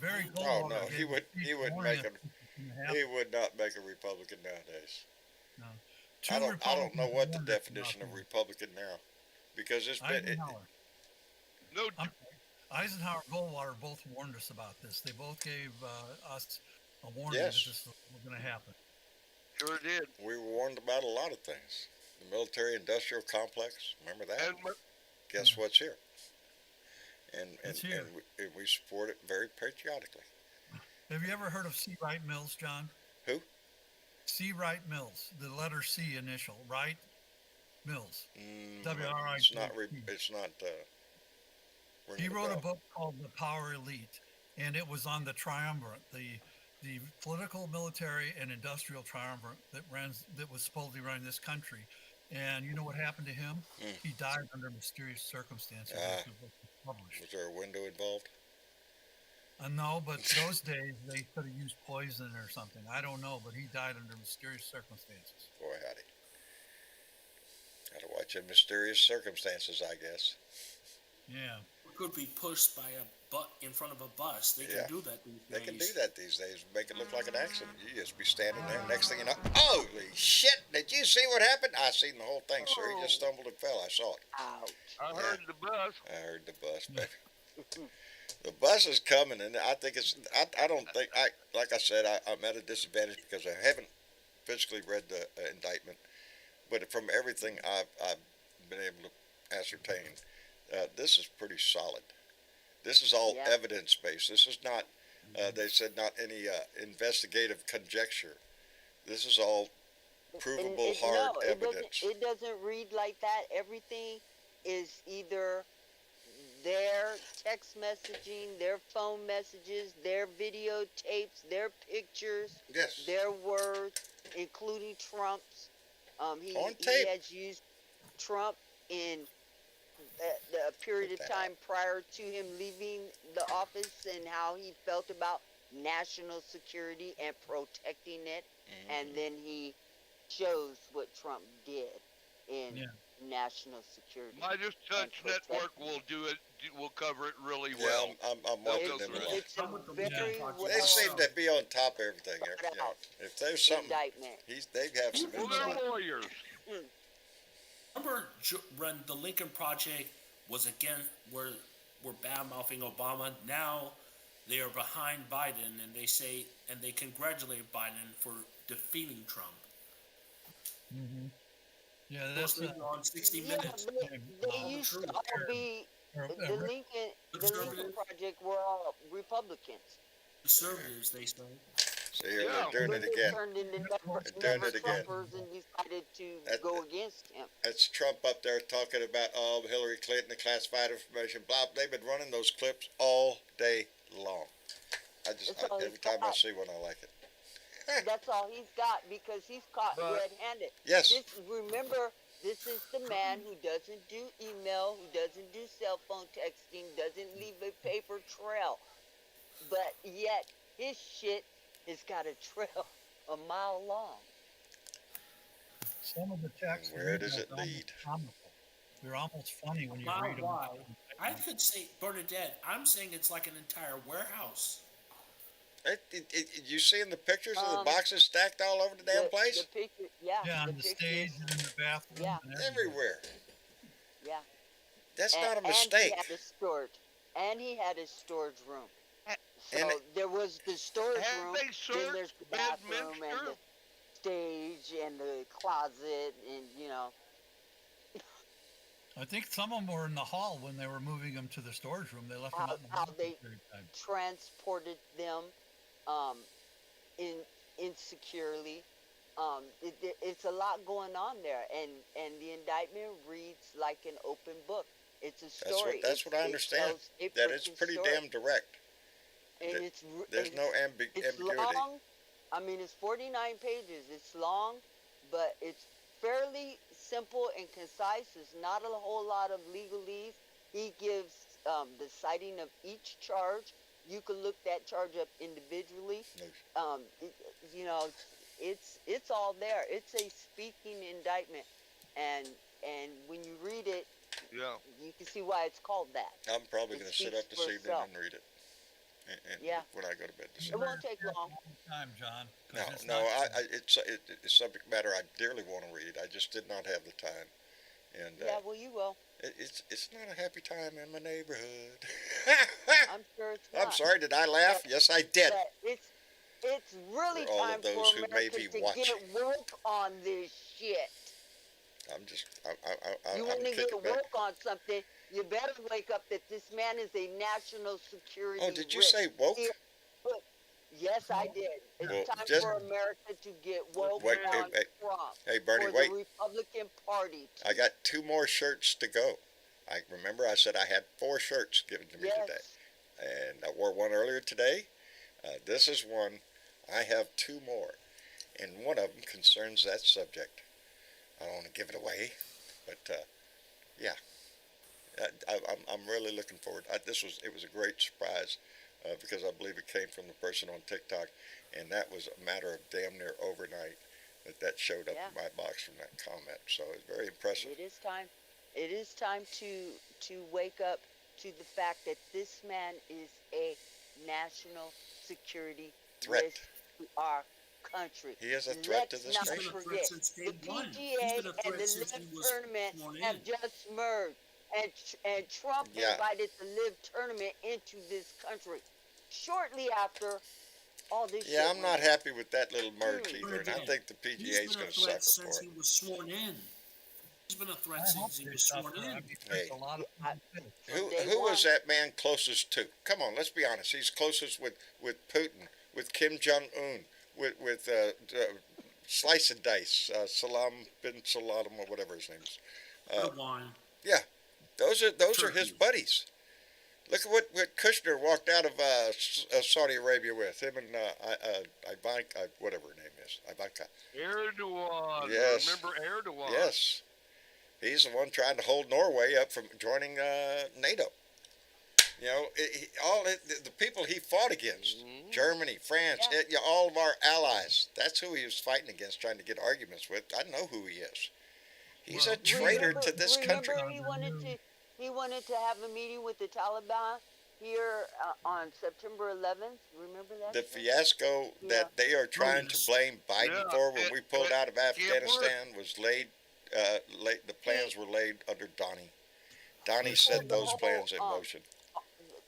Barry oh Goldwater. no, he wouldn't make him. He would not make a Republican nowadays. No. I don't know what the Republicans definition of warned Republican now, because it's been. Eisenhower. No, Eisenhower and Goldwater both warned us about this. They both gave us a warning Yes. that this was going to happen. sure did. We were warned about a lot of things. The military-industrial complex. Remember that? And Guess what's here? And It's here. and we support it very patriotically. Have you ever heard of C. Wright Mills, John? Who? C. Wright Mills, the letter C initial, Wright Mills. W-R-I-T. It's not. It's not. He ringing wrote a bell. book called The Power Elite, and it was on the triumvirate, the political, military, and industrial triumvirate that was supposedly running this country. And you know what happened to him? He died under mysterious circumstances. After the book was published. Was there a window involved? No, but those days they could have used poison or something. I don't know, but he died under mysterious circumstances. Boy, howdy. Gotta watch in mysterious circumstances, I guess. Yeah. Could be pushed by a butt in front of a bus. They can Yeah. do that these They days. can do that these days. Make it look like an accident. You just be standing there. Next thing you know, holy shit! Did you see what happened? I seen the whole thing, sir. He just stumbled and fell. I saw it. Ouch. I heard the bus. I heard the bus, baby. The bus is coming, and I think it's. I don't think like I said, I'm at a disadvantage because I haven't physically read the indictment, but from everything I've been able to ascertain, this is pretty solid. This is all Yeah. evidence based. This is not. They said not any investigative conjecture. This is all provable hard evidence. It doesn't read like that. Everything is either their text messaging, their phone messages, their videotapes, their pictures, Yes. their words, including Trump's. He On tape. has used Trump in a period of Put that time prior to him leaving the office and how he felt about national security and protecting it. And then he shows what Trump did in Yeah. national security. Midas Touch And Network will do it. Will cover it really Yeah, well. I'm They'll watching go them a through lot. it. It's a Come with the very Lincoln well Project. They seem to be on top of everything. thought out If there's something, indictment. they have some Well, they're insight. lawyers. Remember when the Lincoln Project was again were bad mouthing Obama? Now they are behind Biden, and they say and they congratulate Biden for defeating Trump. Mm-hmm. Yeah, Those that's things on 60 Yeah, Minutes. but they used to all be the Lincoln Project were all Republicans. Conservatives, they say. See, here Yeah. they're doing But it they again. turned into They're doing never it again. Trumpers and decided to That- go against him. That's Trump up there talking about Hillary Clinton, the classified information, blah. They've been running those clips all day long. That's all Every he's time I got. see one, I like it. That's all he's got because he's caught But- red-handed. Yes. Remember, this is the man who doesn't do email, who doesn't do cell phone texting, doesn't leave a paper trail. But yet, his shit has got a trail a mile long. some of the texts. Where read does it like almost lead? comical. They're almost funny when you Wow, read them. why? I could say Bernadette. I'm saying it's like an entire warehouse. You seeing the pictures of the Um, boxes stacked all over the damn place? The picture, yeah, Yeah, the on the pictures, stage and in the bathroom. yeah, And everywhere. Everywhere. yeah. That's And, not a and he mistake. had a storage, and he had his storage room. Ha- So And there was the storage Have room, they then there's searched the bathroom and Bedminster? the stage and the closet, and I think some of them were in the hall when they were moving them to the storage room. They left them how out in the how hall for a they period of time. transported them, um, insecurely. It's a lot going on there, and the indictment reads like an open book. It's a story. That's what I It understand. tells a That it's freaking pretty story. damn direct. And Th- it's There's no it's ambiguity. long. I mean, it's 49 pages. It's long, but it's fairly simple and concise. There's not a whole lot of legalese. He gives the citing of each charge. You can look that charge up individually. It, you know, it's all there. It's a speaking indictment, and when you read it, Yeah. you can see why it's called that. I'm probably It going to sit speaks up this for evening itself. and read it. And Yeah. when I go to bed this It evening. won't take long. Time, John. 'Cause No, it's no, not- it's subject matter I dearly want to read. I just did not have the time, and Yeah, well, you will. it's not a happy time in my neighborhood. I'm sure it's not. I'm sorry. Did I laugh? Yes, I did. But it's really For all of time those for who may America be to watching. get woke on this shit. You I'm want to get kicking back. woke on something, you better wake up that this man is a national security Oh, did you risk. say woke? He- Yes, I did. It's Well, time just- for America to get woke Wait, on hey, Trump. Hey, Bernie, for wait. the Republican Party. I got 2 more shirts to go. I remember I said I had 4 shirts given to me Yes. today, and I wore one earlier today. This is one. I have 2 more, and one of them concerns that subject. I don't want to give it away, but yeah, I'm really looking forward. It was a great surprise because I believe it came from the person on TikTok, and that was a matter of damn near overnight that showed up Yeah. in my box from that comment. So it's very impressive. It is time. It is time to wake up to the fact that this man is a national security Threat. risk to our country. He is a threat to Let's this not nation. forget, since the day one. He's PGA been a and threat the since he LIV was tournament sworn have in. just merged, and Trump Yeah. invited the LIV tournament into this country shortly after all this. Yeah, shit I'm not went happy with that little merge But either, and I again, think the He's PGA is been going a to threat suffer since for he it. was sworn in. He's been a threat I hope since he they was sworn suffer. I in. mean, there's Hey. a lot of I- people from day Who was one. that man closest to? Come on, let's be honest. He's closest with Putin, with Kim Jong Un, with Slice and Dice, Salam bin Salam or whatever his name is. Erdogan. Yeah, those are his Turkey. buddies. Look at what Kushner walked out of Saudi Arabia with him and Ivanka, whatever her name is, Ivanka. Erdogan. Yes. Remember Erdogan? Yes, he's the one trying to hold Norway up from joining NATO. You know, the people he fought against, Germany, France, Yeah. all of our allies. That's who he was fighting against, trying to get arguments with. I know who he is. He's a Well, traitor to this country. Remember he wanted to have a meeting with the Taliban here on September 11th. Remember that? The shit? fiasco Yeah. that they are trying to blame Biden Yeah, for when we pulled out of it Afghanistan was laid. The plans were laid under Donnie. Donnie Well, set the those whole, plans in motion.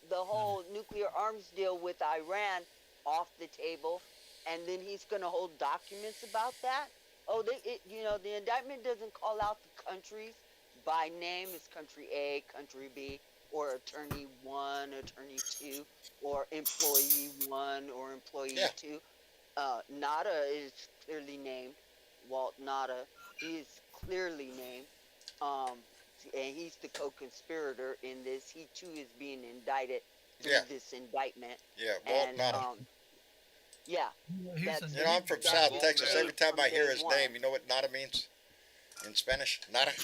The whole nuclear arms deal with Iran off the table, and then he's going to hold documents about that. Oh, the indictment doesn't call out the countries by name. It's country A, country B, or attorney 1, attorney 2, or employee 1 or employee Yeah. 2. Nada is clearly named. Walt Nada. He is clearly named. And he's the co-conspirator in this. He too is being indicted through Yeah. this indictment. Yeah, Walt And Nada. yeah, He's That's- a You know, I'm from That's South Walt Texas. Nada Every time I from hear day his one. name, you know what Nada means in Spanish? Nada.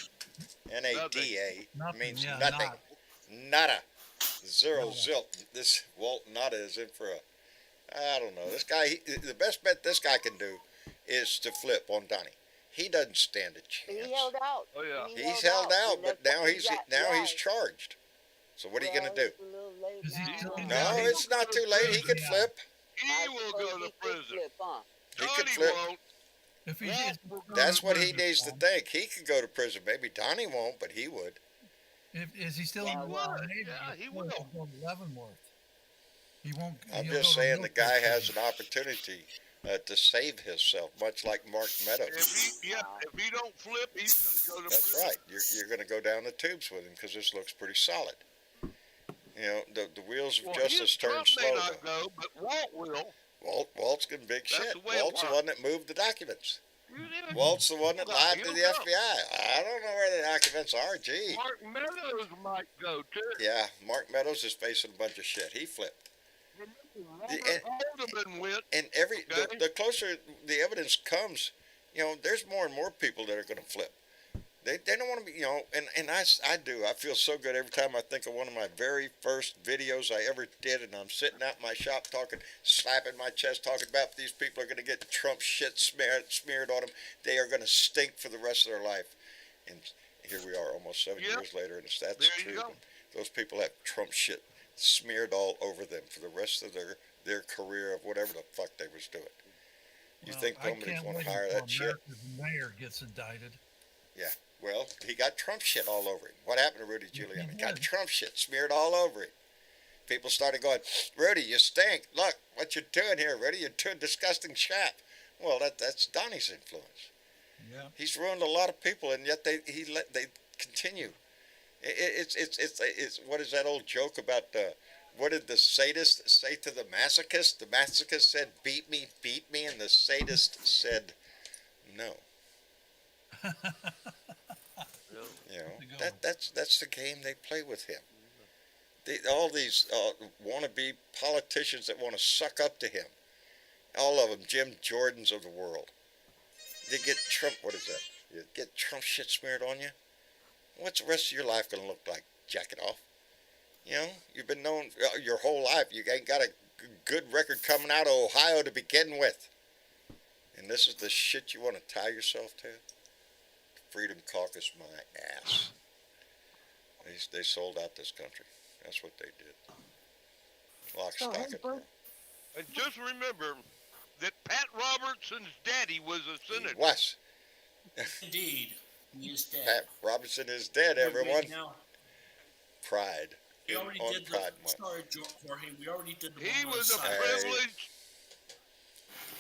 N-A-D-A Nothing, means yeah, nothing. not. Nada. Zero Nada. zilt. This Walt Nada is in for I don't know. This guy, the best bet this guy can do is to flip on Donnie. He doesn't stand a chance. he held out. Oh, yeah. He He's held out, and but that's now what he he's got. now Yeah, he's charged. So what are you well, gonna do? it's a little late Is he now. still in No, Yeah, it's not too late. He could yeah. flip. He I will suppose go he to could prison. flip, huh? He could Donnie flip. won't. If he Walt is, will go That's to what he prison. needs to think. He could go to prison. Maybe Donnie won't, but he would. if is he still Yeah, in the well, Navy? Yeah, he He'll will. go to Leavenworth. He won't. I'm He'll just go to saying the military guy has prison. an opportunity to save himself, much like Mark Meadows. If he don't flip, he's gonna go to That's prison. right. You're going to go down the tubes with him because this looks pretty solid. You know, the wheels of Well, justice turn Trump slow, may not though. go, but Walt will. Walt's getting big That's shit. the way it Walt's the works. one that moved the documents. Yeah, Walt's the one that lied to he'll the go. FBI. I don't know where the documents are. Gee. Mark Meadows might go too. Yeah, Mark Meadows is facing a bunch of shit. He flipped. Robert Haldeman went. And Okay. the closer the evidence comes, you know, there's more and more people that are going to flip. They don't want to be, you know, and I do. I feel so good every time I think of one of my very first videos I ever did, and I'm sitting out in my shop talking, slapping my chest, talking about these people are going to get Trump shit smeared on them. They are going to stink for the rest of their life. And here we are, almost 7 Yep. years later, and that's There you true. go. Those people have Trump shit smeared all over them for the rest of their career of whatever the fuck they was doing. You Well, think I nobody's can't going wait to hire until that shit? America's mayor gets indicted. Yeah. Well, he got Trump shit all over him. What happened to Rudy Giuliani? He Got did. Trump shit smeared all over him. People started going, Rudy, you stink. Look, what you're doing here, Rudy. You're doing disgusting crap. Well, that's Donnie's influence. Yeah. He's ruined a lot of people, and yet they continue. It's what is that old joke about what did the sadist say to the masochist? The masochist said, beat me, and the sadist said, no. You know, that's the game they play with him. All these wannabe politicians that want to suck up to him, all of them, Jim Jordans of the world. They get Trump. What is that? You get Trump shit smeared on you. What's the rest of your life gonna look like? Jack it off. You know, you've been known your whole life. You ain't got a good record coming out of Ohio to begin with, and this is the shit you want to tie yourself to. Freedom Caucus, my ass. They sold out this country. That's what they did. Lock, stock, and barrel. And just remember that Pat Robertson's daddy was a He senator. was. Indeed, he is dead. Pat Robertson is dead, Wait, everyone. now, Pride. we already On did Pride the. Month. Sorry, Jorge. We already did the. He one on was a Sunday. privileged.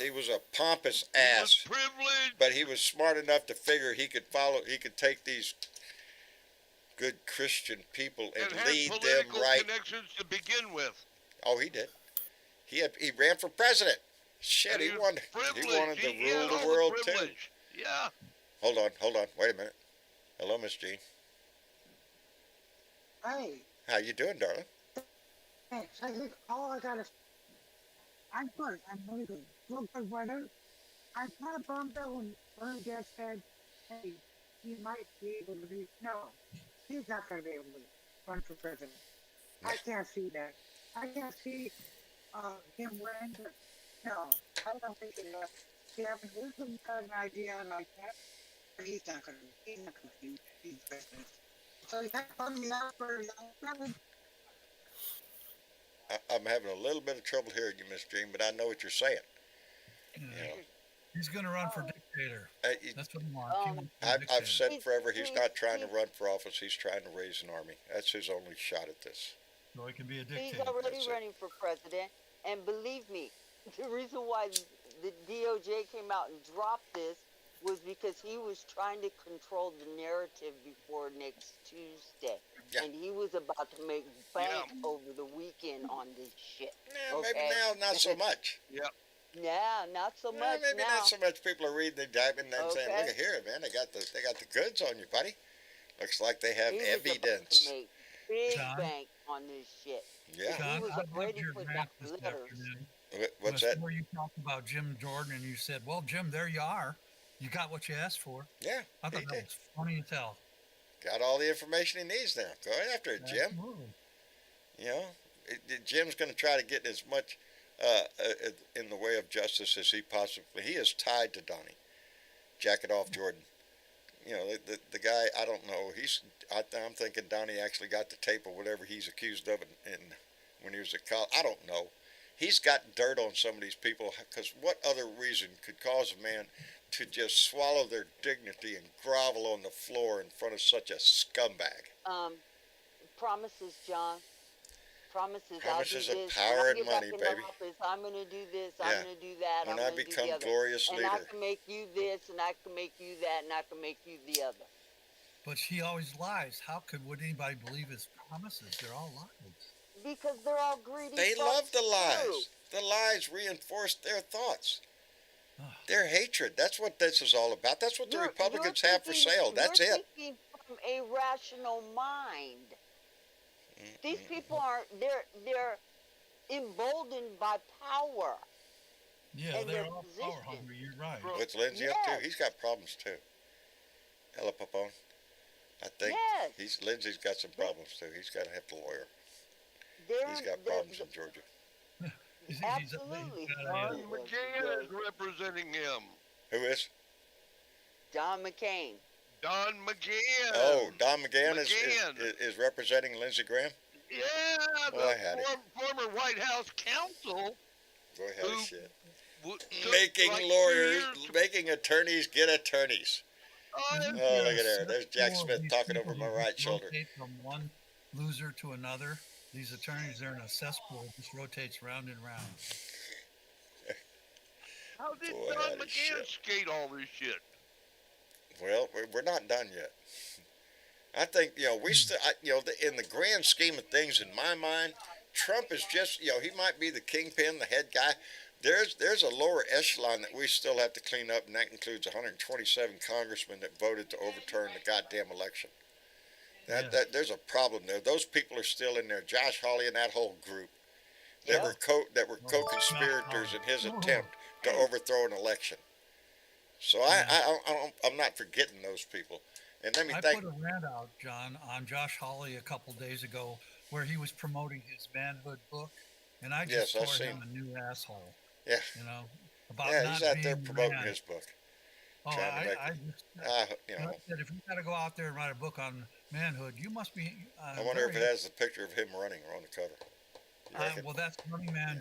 He was a pompous He was ass, privileged. but he was smart enough to figure he could take these good Christian people and And had lead them political right. connections to begin with. Oh, he did. He ran for president. Shit, And he was wanted privileged. to He had rule all the world too. privilege. Yeah. Hold on. Wait a minute. Hello, Miss Jean. Hey, How you doing, darling? thanks. I think all I gotta. I'm good. I'm really good. Real good weather. I'm kind of bummed out when one of the guys said, hey, he might be able to be. No, he's not going to be able to run for president. I can't see that. I can't see him winning, but no, I don't think it is. Gavin Newsom's got an idea like that, but he's not going to. He's not going to be president. So he's not coming out for young. I'm having a little bit of trouble hearing you, Miss Jean, but I know what you're saying. Yeah. You know, He's going to run for dictator. That's what he wants. He wants to be I've dictator. said forever he's not trying to run for office. He's trying to raise an army. That's his only shot at this. So he can be a He's dictator. already That's it. running for president, and believe me, the reason why the DOJ came out and dropped this was because he was trying to control the narrative before next Tuesday. Yeah. And he was about to make bank over the weekend on this shit. Yeah, Okay. maybe now not so much. Yeah, not so Well, much maybe now. not so much. People are reading the indictment and saying, Okay. "Look at here, man. They got the goods on you, buddy. Looks like they have He was about evidence." to make big John? bank on this shit. Yeah. John, was I loved already your putting rant out this letters. afternoon. What's It was that? where you talked about Jim Jordan and you said, well, Jim, there you are. You got what you asked for. Yeah, I thought he that did. was funny as hell. Got all the information he needs now. Go after it, Jim. Absolutely. You know, Jim's going to try to get as much in the way of justice as he possibly. He is tied to Donnie. Jack it off, Jordan. You know, the guy. I don't know. I'm thinking Donnie actually got the tape of whatever he's accused of, and when he was at college. I don't know. he's got dirt on some of these people. Because what other reason could cause a man to just swallow their dignity and grovel on the floor in front of such a scumbag? Promises, John. Promises. Promises I'll of do this. power when I and get money, back in baby. Office, I'm going to do this. Yeah. I'm going to do that. When I'm I going to do become the other. glorious And I leader. can make you this, and I can make you that, and I can make you the other. But he always lies. How would anybody believe his promises? They're all lies. Because they're all greedy. They fucks love the too. lies. The lies reinforce their thoughts. Their hatred. That's what this is all about. That's what the Republicans have for sale. That's you're it. thinking from a rational mind. These people aren't. They're emboldened by power. Yeah, and they're their all position. power hungry. You're right. What's Lindsay up Yes. to? He's got problems too. Ella Papone. I think Yes. Lindsay's got some problems too. He's got to have the lawyer. They're, He's got problems in Georgia. Absolutely. Don McGahn is representing him. Who is? John McCain. Don McGahn. Oh, Don McGahn McGahn. is representing Lindsey Graham. Yeah, Boy, howdy. former White House counsel. Boy, howdy Who shit. took Making like 2 lawyers, years to- making attorneys get attorneys. Oh, Oh, look at there. There's Jack Smith talking over my right shoulder. Rotate from one loser to another. These attorneys are in a cesspool. It just rotates round and round. how did Boy, Don howdy McGahn shit. skate all this shit? Well, we're not done yet. I think, we still, in the grand scheme of things, in my mind, Trump is just, he might be the kingpin, the head guy. There's a lower echelon that we still have to clean up, and that includes 127 congressmen that voted to overturn the goddamn election. There's a problem there. Those people are still in there. Josh Hawley and that whole group that were co-conspirators in his attempt to overthrow an election. So I'm not forgetting those people. And let me I think. put a rant out, John, on Josh Hawley a couple days ago where he was promoting his manhood book, and I just Yes, I've called him seen. a new asshole. Yeah. About Yeah, not he's out being there promoting man. his book. Oh, trying to make I said, if you got to go out there and write a book on manhood, you must be. I wonder if it has the picture of him running on the cover. You reckon? Well, that's Running Man.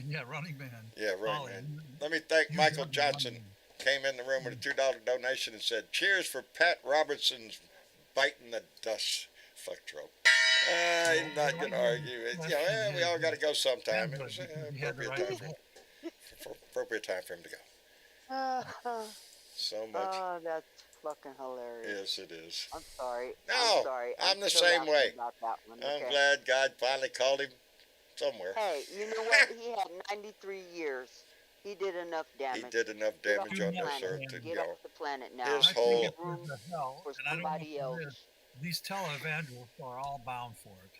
Yeah, Running Man. Yeah, right, Hawley. man. Let me thank You Michael got the Johnson. Running Man. Came in the room with a $2 donation and said, "Cheers for Pat Robertson's biting the dust." Fuck Trump. I'm not going to argue. We all got to go sometime. It was appropriate time for him to go. So much. Oh, that's fucking hilarious. Yes, it is. I'm sorry. No, I'm sorry. I'm the so same happy way. about that one, I'm okay? glad God finally called him somewhere. Hey, you know what? He had 93 years. He did enough He damage. did enough Get off damage the on this planet. earth to, Get off the planet now. his I think whole- if there's a hell, For and I don't know somebody if else. there is, these televangelists are all bound for it.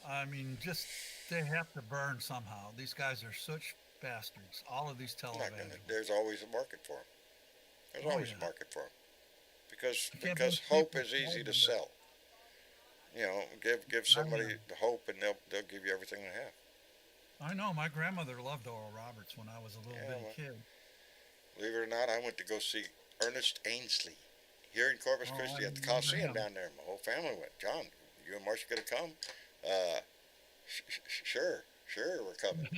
I mean, just they have to burn somehow. These guys are such bastards. All of these televangelists. There's always a market for them. There's Oh, always yeah. a market for them. Because You can't because believe hope people is easy to tell you sell. Give somebody the hope, and they'll give you everything they have. I know my grandmother loved Oral Roberts when I was a little Yeah, bitty well. kid. Believe it or not, I went to go see Ernest Ainsley here in Corpus Oh, I Christi at the remember Coliseum him. down there. My whole family went. John, you and Marcia gonna come? Sure, we're coming.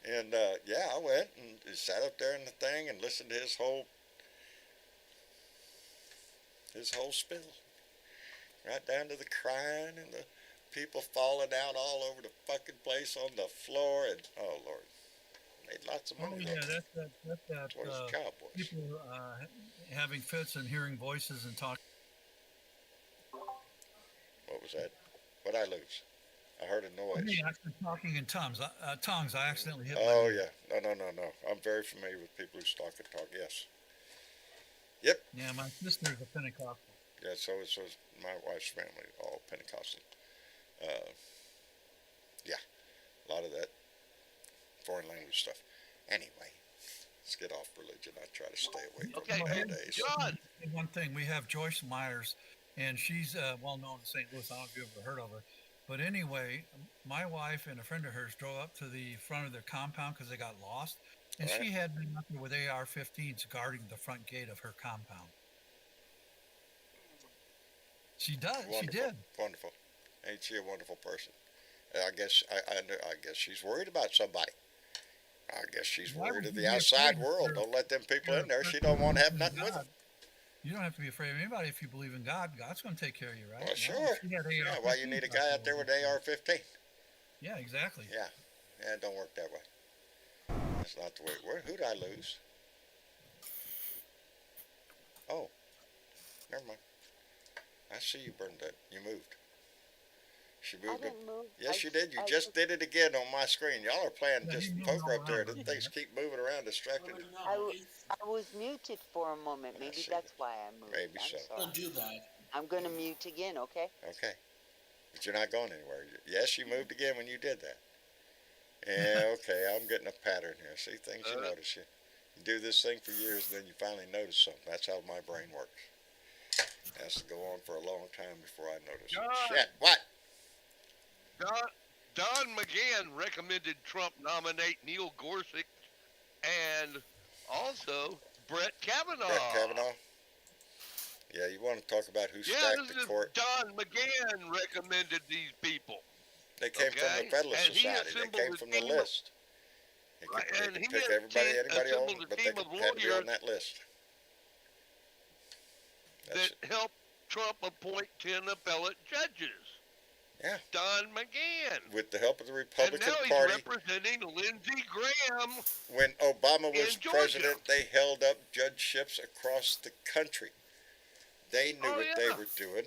And yeah, I went and just sat up there in the thing and listened to his whole spill, right down to the crying and the people falling out all over the fucking place on the floor, and oh Lord, made lots of Oh money. yeah, though. that's that. Towards the Cowboys. People having fits and hearing voices and talking. What was that? What'd I lose? I heard a noise. Me actually talking in tongues. Tongues. I accidentally hit. Oh my yeah, no. I'm very familiar with people who talk and talk. Yes. Yep. Yeah, my sister's a Pentecostal. Yeah. So is my wife's family, all Pentecostal. Yeah, a lot of that foreign language stuff. Anyway, let's get off religion. I try to stay away from Okay, it nowadays. John. One thing, we have Joyce Myers, and she's well known in St. Louis. I don't know if you've ever heard of her. But anyway, my wife and a friend of hers drove up to the front of their compound because they got lost. And Right. she had been up there with AR-15s guarding the front gate of her compound. She does. Wonderful. She did. Wonderful. Ain't she a wonderful person? I guess I guess she's worried about somebody. I guess she's Why worried would of you the be outside afraid if world. you're Don't let them people you're in there. a She Christian don't want to have believer in nothing with them. God? You don't have to be afraid of anybody if you believe in God. God's going to take care of you, right? Well, No, sure. she had Yeah, why you AR-15 need a shot guy to out there her. with an AR-15? Yeah, exactly. Yeah, yeah, it don't work that way. That's not the way it works. Who did I lose? Oh, never mind. I see you burned that. You moved. She I moved it. didn't move. Yes, you did. You just did it again on my screen. Y'all are playing Yeah, just he moved poker all up there. around, The didn't things he? keep moving around, distracting you. I was muted for a moment. I Maybe see that's that. why I moved. Maybe I'm so. sorry. Don't do that. I'm gonna mute again, okay? Okay. But you're not going anywhere. Yes, you moved again when you did that. Yeah, okay. I'm getting a pattern here. See, things you notice. You do this thing for years, and then you finally notice something. That's how my brain works. It has to go on for a long time before I notice it. God. Shit. What? Don McGahn recommended Trump nominate Neil Gorsuch and also Brett Kavanaugh. Brett Kavanaugh? Yeah, you want to talk about who Yeah, stacked this the is court? Don McGahn recommended these people. They came from Okay, the Federalist and he Society. They assembled came a from the team of- list. They Right, could, and he pick had anybody on, assembled a but they team could, of had to be on lawyers that list. That's that helped Trump appoint 10 appellate judges. Yeah. Don McGahn. with the help of the And Republican now he's Party. representing Lindsey Graham. When Obama was in Georgia. president, they held up judgeships across the country. They knew Oh, what yeah. they were doing.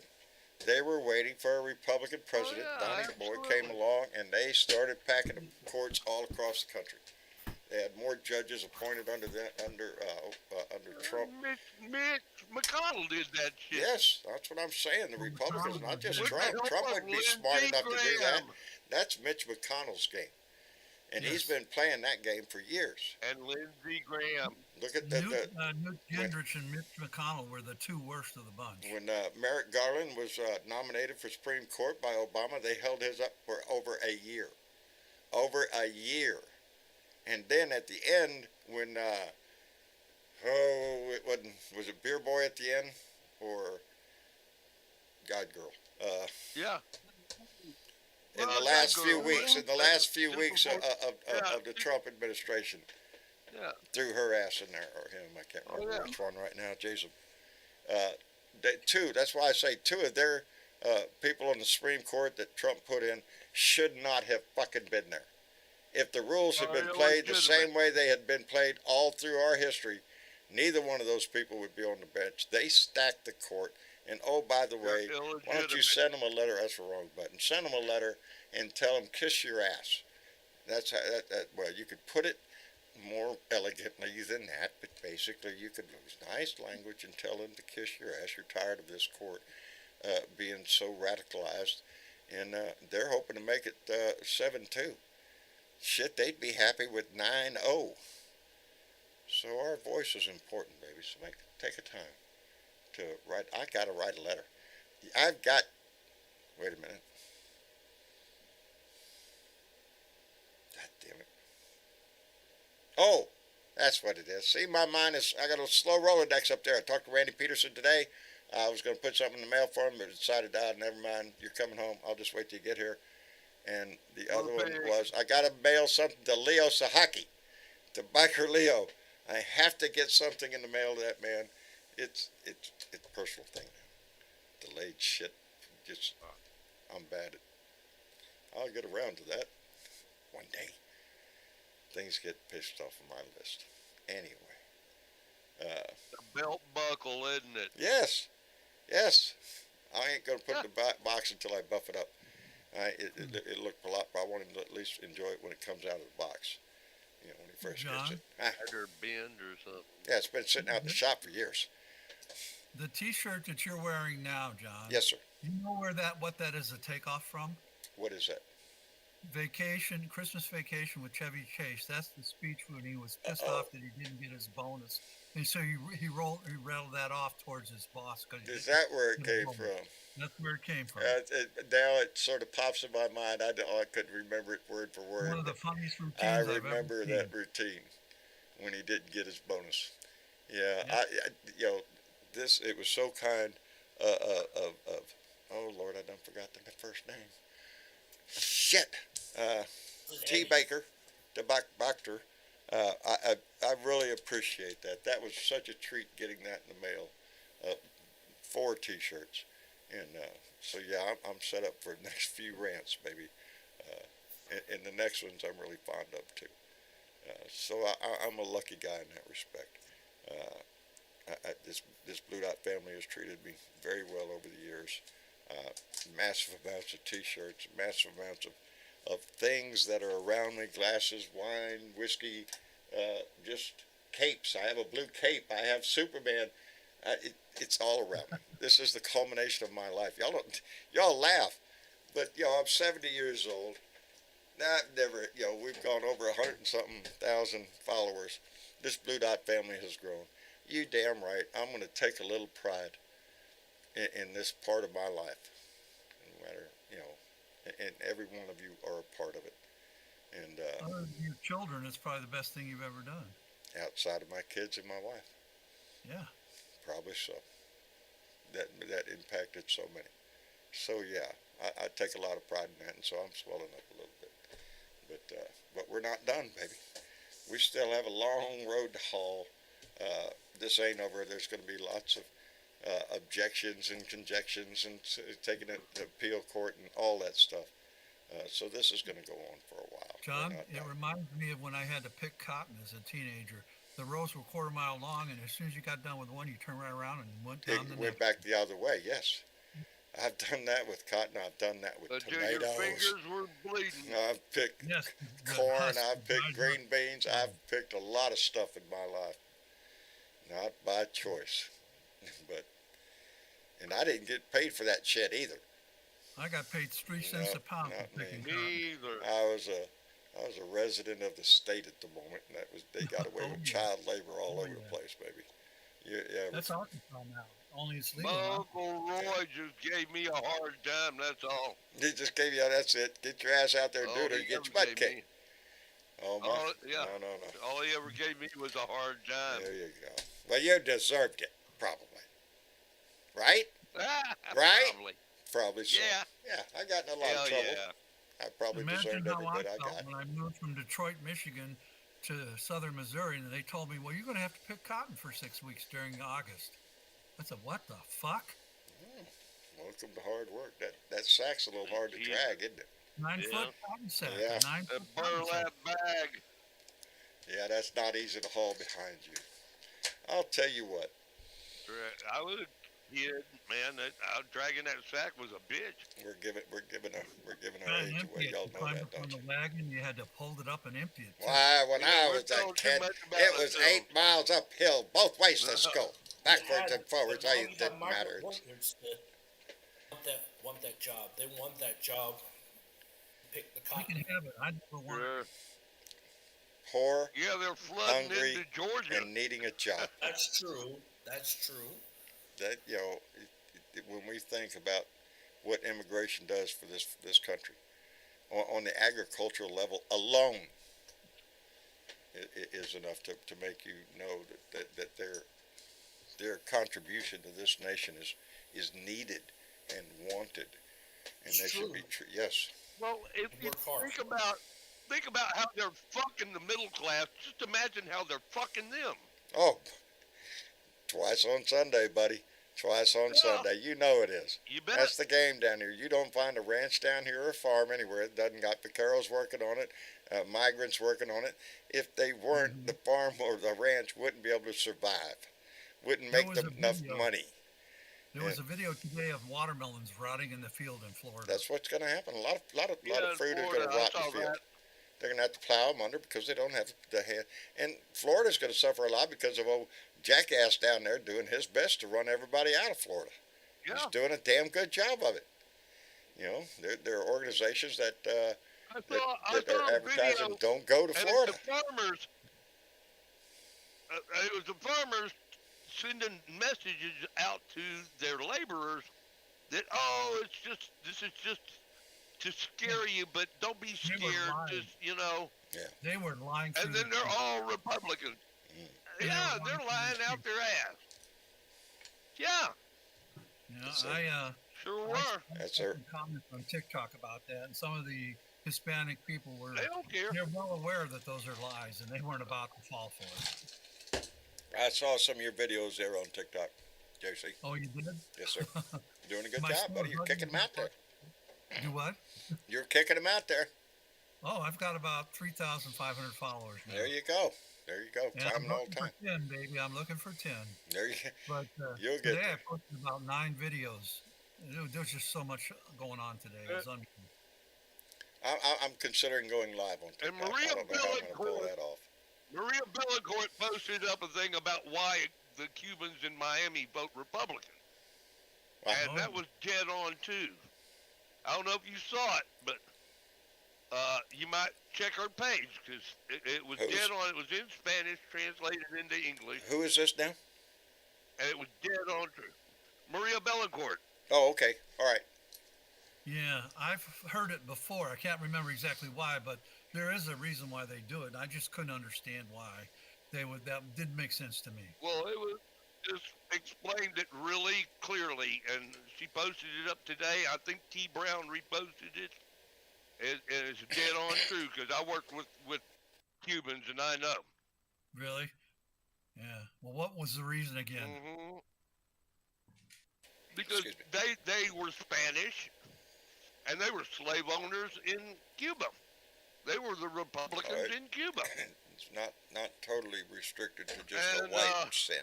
They were waiting for a Republican president. yeah, Donnie Boy absolutely. came along, and they started packing them courts all across the country. They had more judges appointed under Trump. Mitch McConnell did that shit. Yes, that's what I'm saying. The Republicans, not just With the Trump. help Trump of wouldn't be smart Lindsey enough to do that. Graham. That's Mitch McConnell's game. And he's Yes. been playing that game for years. And Lindsey Graham. Look at Newt Gingrich and Mitch McConnell were the two worst of the bunch. when Merrick Garland was nominated for Supreme Court by Obama, they held his up for over a year. Over a year. And then at the end, when, it wasn't, was it Beer Boy at the end? Or God Girl? Yeah. In Well, the last God few Girl, weeks, yeah. in the last few Just weeks before- of the Trump administration, Yeah. threw her ass in there, or him, I can't remember yeah. which one right now, Jason. That's why I say two of their people on the Supreme Court that Trump put in should not have fucking been there. If the rules had been they're played the legitimate. same way they had been played all through our history, neither one of those people would be on the bench. They stacked the court. And oh, by the way, They're why don't you illegitimate. send them a letter? That's the wrong button. Send them a letter and tell them kiss your ass. That's how. Well, you could put it more elegantly than that, but basically you could use nice language and tell them to kiss your ass. You're tired of this court being so radicalized, and they're hoping to make it 7-2. Shit, they'd be happy with 9-0. So our voice is important, baby. So take a time to write. I gotta write a letter. I've got. Wait a minute. God damn it. Oh, that's what it is. See, my mind is. I got a slow Rolodex up there. I talked to Randy Peterson today. I was going to put something in the mail for him, but decided, never mind. You're coming home. I'll just wait till you get here. And the other one was, I got to mail something to Leo Sahaki, to Biker Leo. I have to get something in the mail to that man. It's a personal thing now. Delayed shit. Just, I'm bad at. I'll get around to that one day. Things get pissed off of my list. Anyway. The belt buckle, isn't it? Yes. I ain't going to put it in the box until I buff it up. It looked a lot, but I want him to at least enjoy it when it comes out of the box. You know, when he first gets it. Or bend or something. Yeah, it's been sitting out in the shop for years. The T-shirt that you're wearing now, John. Yes, sir. You know what that is a takeoff from? What is that? Christmas Vacation with Chevy Chase. That's the speech when he was pissed off that he didn't get his bonus, and so he rattled that off towards his boss. Is that where it came from? That's where it came from. Now it sort of pops in my mind. I couldn't remember it word for word. One of the funniest routines I I've ever remember seen. that routine when he didn't get his bonus. Yeah, it was so kind of oh Lord, I done forgot the first name. shit. T. Baker, the Bachter. I really appreciate that. That was such a treat getting that in the mail. 4 T-shirts, and so yeah, I'm set up for the next few rants, baby. And the next ones I'm really fond of too. So I'm a lucky guy in that respect. This Blue Dot family has treated me very well over the years. Massive amounts of T-shirts, massive amounts of things that are around me, glasses, wine, whiskey, just capes. I have a blue cape. I have Superman. It's all around me. This is the culmination of my life. Y'all laugh, but I'm 70 years old. I've never, we've gone over 100 and something thousand followers. This Blue Dot family has grown. You damn right. I'm going to take a little pride in this part of my life. No matter, and every one of you are a part of it. And Other than your children, it's probably the best thing you've ever done. outside of my kids and my wife, Yeah. probably so. That impacted so many. So yeah, I take a lot of pride in that, and so I'm swelling up a little bit. But we're not done, baby. We still have a long road to haul. This ain't over. There's going to be lots of objections and conjections and taking it to appeal court and all that stuff. So this is going to go on for a while. John, We're not it done. reminds me of when I had to pick cotton as a teenager. The rows were 1/4 mile long, and as soon as you got done with one, you turned right around and went down the It went next. back the other way, yes. I've done that with cotton. I've done that with Until your tomatoes. fingers were bleeding. I've picked Yes. the corn. husk I've picked dried green up. beans. I've picked a lot of stuff in my life. Not by choice. And I didn't get paid for that shit either. I got paid 3 cents a pound for not me. picking Me cotton. either. I was a resident of the state at the moment, and they got away with child labor all over the place, baby. Yeah, That's Arkansas now. Only it's legal My now. Uncle Roy just gave me a hard time, that's all. they just gave you that's it. Get your ass out there and do it, or he you get ever your butt gave kicked. me- Oh my! Oh, yeah. No. All he ever gave me was a hard time. There you go. Well, you deserved it, probably. Right? Right? Probably. Probably so. Yeah. Yeah, I got in a lot Hell of trouble. yeah. I probably Imagine deserved how every I bit I felt got. when I moved from Detroit, Michigan to southern Missouri, and they told me, well, you're going to have to pick cotton for 6 weeks during August. I said, what the fuck? Welcome to hard work. That sack's a little hard to Jesus. drag, isn't it? 9-foot cotton sack. Yeah. A 9-foot A cotton sack. burlap bag. Yeah, that's not easy to haul behind you. I'll tell you what. I was a kid, man. Dragging that sack was a bitch. We're giving our Try and age empty away. it. Y'all You know climb that, up on don't the you? wagon, you had to hold it up and empty it. too. Why, when I we're was a told too kid, much about it was ourselves. 8 miles uphill both ways. Let's go. Backwards and forwards. As long I as you have didn't matter. migrant workers that want that job. They want that job. Pick the You cotton. can have it. I never wanted Yeah. Poor Yeah, they're flooding Hungry into Georgia. and needing a job. That's true. That's true. That when we think about what immigration does for this country, on the agricultural level alone, it is enough to make you know that their contribution to this nation is needed and wanted, and It's they should be true. yes. Well, if you Work hard. think about how they're fucking the middle class, just imagine how they're fucking them. Oh, twice on Sunday, buddy. Twice on Yeah. Sunday. You know it is. You bet. That's the game down here. You don't find a ranch down here or a farm anywhere that doesn't got vaqueros working on it, migrants working on it. If they weren't, the farm or the ranch wouldn't be able to survive. Wouldn't There make was them a enough video. money. There was a video today of watermelons rotting in the field in Florida. That's what's going to happen. A lot of Yeah, in fruit is going Florida, to I rot in saw the field. that. They're going to have to plow them under because they don't have the hand. And Florida's going to suffer a lot because of old jackass down there doing his best to run everybody out of Florida. Yeah. He's doing a damn good job of it. There are organizations that I saw that are a advertising video, don't go to and Florida. it's the farmers. It was the farmers sending messages out to their laborers that this is just to scare you, but don't be They were scared. lying. Just They were lying through and then they're all Republicans. They Yeah, were they're lying lying through out their ass. Yeah, You know, So- sure I were. saw That's some our- comments on TikTok about that, and some of the Hispanic people were They don't care. they're well aware that those are lies, and they weren't about to fall for it. I saw some of your videos there on TikTok, JC. Oh, you did? Yes, sir. You're doing a good My job, small buddy. You're brother kicking them out there. Do what? You're kicking them out there. Oh, I've got about 3,500 followers now. There you go. There you go. And I'm Climbing all looking the time. for 10, baby. I'm looking for 10. There you But You'll get today I there. posted about 9 videos. There's just so much going on today. It's I'm considering going live on TikTok. And Maria I don't know how I'm going to pull Bellicourt- that off. Maria Bellicourt posted up a thing about why the Cubans in Miami vote Republican. Wow. And that was dead on, too. I don't know if you saw it, but you might check her page, because it was Who's- dead on. It was in Spanish, translated into English, Who is this now? and it was dead on true. Maria Bellicourt. Oh, okay. All right. Yeah, I've heard it before. I can't remember exactly why, but there is a reason why they do it. I just couldn't understand why they would. That didn't make sense to me. Well, it was just explained it really clearly, and she posted it up today. I think T. Brown reposted it, and it's dead on true, because I worked with Cubans, and I know. Really? Yeah. Well, what was the reason again? Hmm Because Excuse me. they were Spanish, and they were slave owners in Cuba. They were the Republicans All right. in Cuba. It's not totally restricted to just And, a white sin.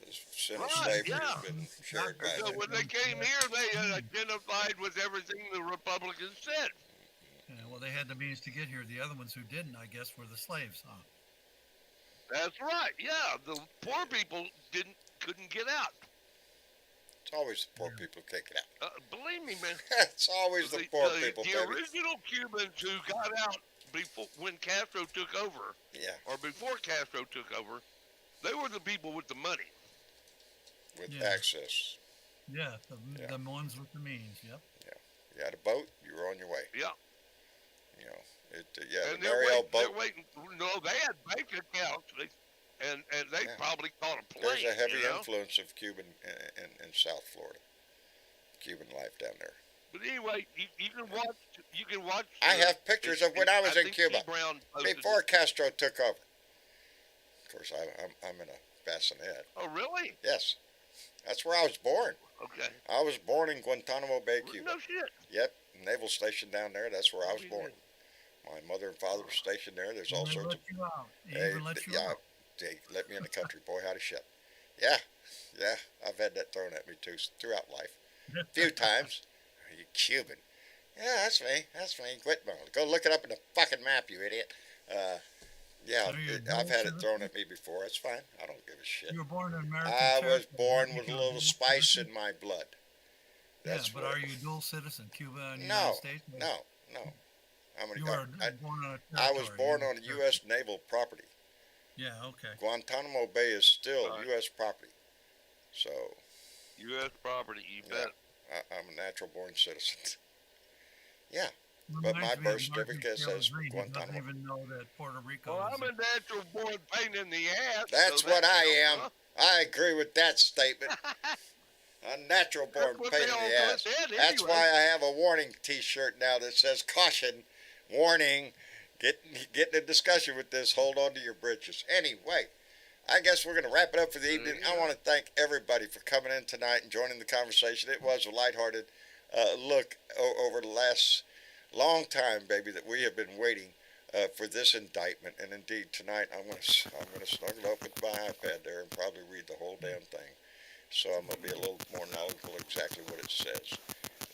The sin of Right, slavery yeah. has been shared by So when they came here, they identified with everything the Republicans said. Yeah, well, they had the means to get here. The other ones who didn't, I guess, were the slaves, huh? That's right. Yeah, the poor people couldn't get out. It's always the poor people can't get out. Believe me, man. It's always the poor people, The baby. original Cubans who got out before when Castro took over, Yeah, or before Castro took over, they were the people with the money. with Yeah. access. Yeah, Yeah. the ones with the means. Yep. You had a boat, you were on your way. Yeah. You know, the And they're Mariel waiting, boat. No, they had bank accounts, and they Yeah. probably caught a plane. There's a heavy you know? influence of Cuban in South Florida. Cuban life down there. But anyway, you can watch. You can watch. I have pictures of when I was in think Cuba, T. Brown posted before it. Castro took over. Of course, I'm in a bassinet. Oh, really? Yes, that's where I was born. Okay. I was born in Guantanamo Bay, Cuba. No shit. Yep, naval station down there. That's where I was Oh, born. My mother and father were stationed there. There's all They sorts let of. you out. They Hey, even let you yeah, out. they let me in the country. Boy, howdy shit. Yeah, I've had that thrown at me too throughout life. A few times. Are you Cuban? Yeah, that's me. That's me. Quit moaning. Go look it up in the fucking map, you idiot. Yeah, Are you a I've had it dual thrown at me before. It's fine. I don't give a shit. You were born in American I was territory. born You with a got little dual spice citizen? in my blood. Yeah, That's but what- are you dual citizen, Cuba and the No, United States? no. I'm You were I, born on a I was territory. born You on were- U.S. naval property. Yeah, okay. Guantanamo Bay is still Right. U.S. property. So U.S. property. You Yeah. bet. I'm a natural born citizen. Yeah, But my Reminds me of birth Marcus certificate says Garrett's Reed. He Guantanamo. doesn't even know that Puerto Rico Well, is I'm a natural born pain in the ass. that's so what that I am. counts, I agree with that statement. A natural born That's what pain they in all the ass. said That's anyway. why I have a warning T-shirt now that says "Caution, Warning." Get in a discussion with this. Hold on to your britches. Anyway, I guess we're gonna wrap it up for the evening. I want to thank everybody for coming in tonight and joining the conversation. It was a lighthearted look over the last long time, baby, that we have been waiting for this indictment. And indeed, tonight I'm gonna snuggle up with my iPad there and probably read the whole damn thing. So I'm gonna be a little more knowledgeable exactly what it says.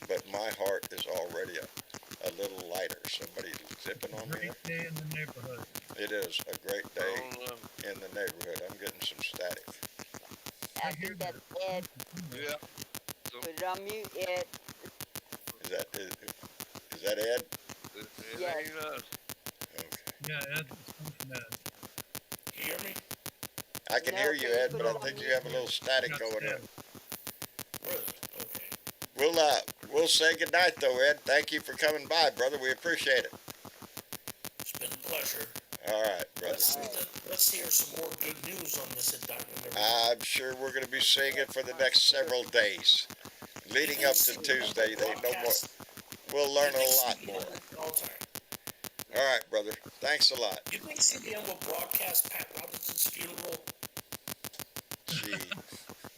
But my heart is already a little lighter. Somebody zipping on me. Great day in the neighborhood. It is a great day Oh, in the neighborhood. I'm getting some static. I think that's Ed. yeah. Put it on mute, Ed. Is that Ed? It Yes. ain't us. Okay. Yeah, Ed. it's coming from Ed. You hear me? I can No, hear you, can you Ed, put but it I on think you mute? have a little static Got going in. Ed. Really? Okay. We'll say goodnight though, Ed. Thank you for coming by, brother. We appreciate it. It's been a pleasure. All right, brother. Let's hear some more good news on this indictment. I'm sure we're going to be seeing it for the next several days, leading up to Tuesday. They no more. We'll learn a lot more. all the time. All right, brother. Thanks a lot. You think CBN will broadcast Pat Robinson's funeral? Gee,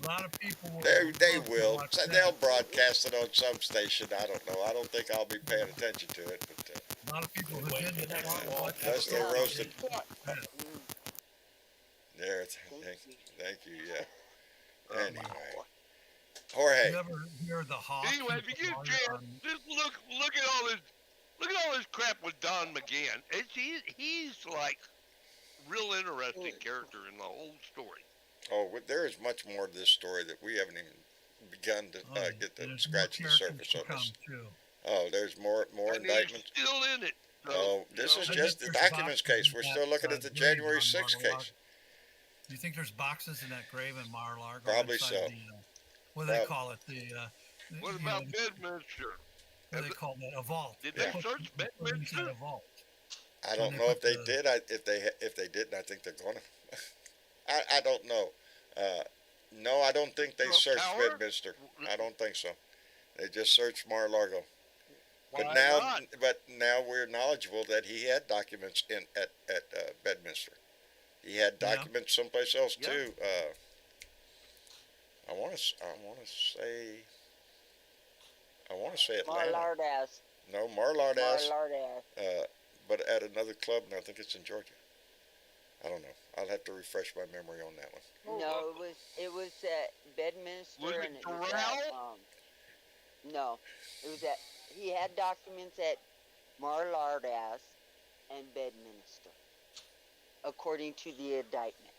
A lot of people will. they love to will. watch So that. they'll broadcast it on some station. I don't know. I don't think I'll be paying attention to it. But A lot of people who Wait, didn't next want to wall. watch That's that. the roasted. Yeah. There. Thank you. Thank you. Yeah. Oh, Anyway, Jorge. You ever hear the Hawk? Anyway, if you get a chance, just look at all this crap with Don McGann. He's like real interesting character in the whole story. Oh, there is much more to this story that we haven't even begun to get the scratch the surface on this. Oh, there's more And indictments. he's still in it. So, Oh, this is I just bet the there's documents boxes case. in We're that, still looking at the grave January on 6th Mar-a-Lago. case. Do you think there's boxes in that grave in Mar-a-Lago? Probably inside so. What do they Prob- call it? what you about know, Bedminster? what do they call that? A vault. Did Yeah. they search Put inside Bedminster? a vault. I When don't they know if put they the- did. If they didn't, I think they're gonna. I don't know. No, I don't think they Trump searched Tower? Bedminster. I don't think so. They just searched Mar-a-Lago. Why But not? now we're knowledgeable that he had documents at Bedminster. He had Yeah. documents someplace else Yeah. too. I want to say Atlanta. Marlardass. No, Marlardass. Marlardass. But at another club, and I think it's in Georgia. I don't know. I'll have to refresh my memory on that one. No, it was at Bedminster Was it and it was at, Doral? no, it was at, he had documents at Marlardass and Bedminster, according to the indictment.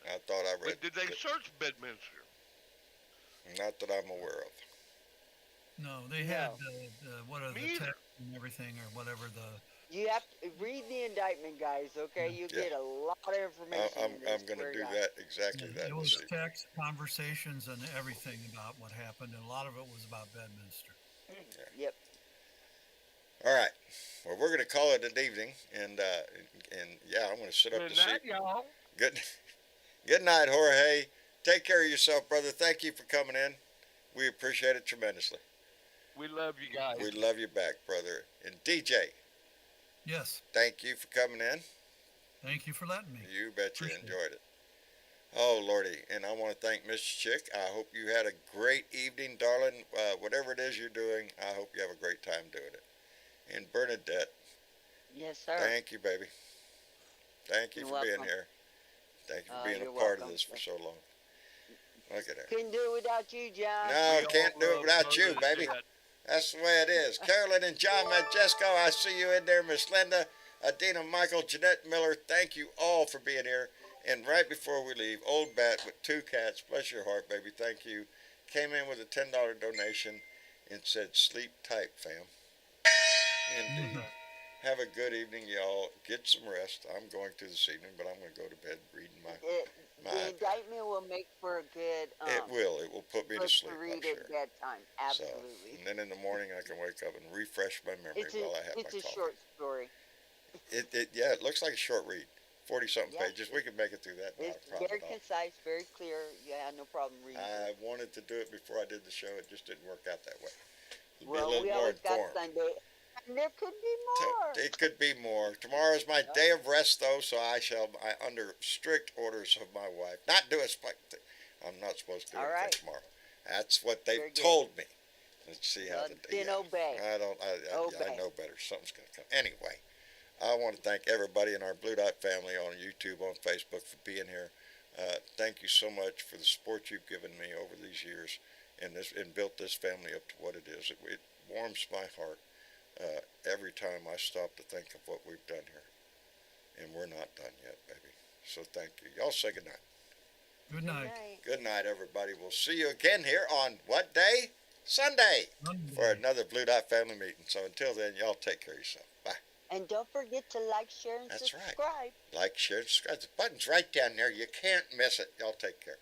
I thought I read. But did they search Bedminster? Not that I'm aware of. No, they had what are the Me either. text and everything or whatever the. You have to read the indictment, guys. Okay, you Yeah. get a lot of information. I'm in this, going to swear do God. that exactly that. It this was evening. text conversations and everything about what happened, and a lot of it was about Bedminster. Yep. All right. Well, we're going to call it an evening, and yeah, I'm going to sit up Good to night, see. y'all. Good night, Jorge. Take care of yourself, brother. Thank you for coming in. We appreciate it tremendously. We love you guys. We love you back, brother. And DJ, Yes, thank you for coming in. thank you for letting me. You bet you Appreciate it. enjoyed it. Oh, Lordy. And I want to thank Miss Chick. I hope you had a great evening, darling. Whatever it is you're doing, I hope you have a great time doing it. And Bernadette, Yes, sir. thank you, baby. Thank you You're for being welcome. here. Thank you for Oh, being a you're part of welcome. this for so long. Look at her. Couldn't do it without you, John. No, We can't all do it love without you, baby. Bernadette. That's the way it is. Carolyn and John Majesco, I see you in there. Miss Linda, Adina, Michael, Jeanette Miller, thank you all for being here. And right before we leave, Old Bat with 2 cats, bless your heart, baby, thank you, came in with a $10 donation and said, sleep tight, fam. Indeed. Have a good evening, y'all. Get some rest. I'm going to this evening, but I'm going to go to bed reading The indictment will make for a good. It will. It will put me to book sleep, to I'm read sure. at bedtime. So, Absolutely. and then in the morning, I can wake up and refresh my memory It's while I have a my coffee. short story. Yeah, it looks like a short read. 40-something Yeah. pages. We can make it through that. Not It's a problem very at all. concise, very clear. You had no problem reading. I wanted to do it before I did the show. It just didn't work out that way. It'll Well, be a we little more always got informed. Sunday. And there could be more. It could be more. Tomorrow is my day of rest, though, so I shall, under strict orders of my wife, not do a spike. I'm not supposed to do All anything right. tomorrow. That's what they Very good. told me. Let's see how Well, the then yeah. obey. I don't. I Obey. know better. Something's gonna come. Anyway, I want to thank everybody in our Blue Dot family on YouTube, on Facebook for being here. Thank you so much for the support you've given me over these years, and built this family up to what it is. It warms my heart every time I stop to think of what we've done here, and we're not done yet, baby. So thank you. Y'all say good night. Good night. Good night, everybody. We'll see you again here on what day? Sunday for another Blue Dot family meeting. So until then, y'all take care of yourself. Bye. And don't forget to like, share, and That's right. subscribe. Like, share, subscribe. The button's right down there. You can't miss it. Y'all take care.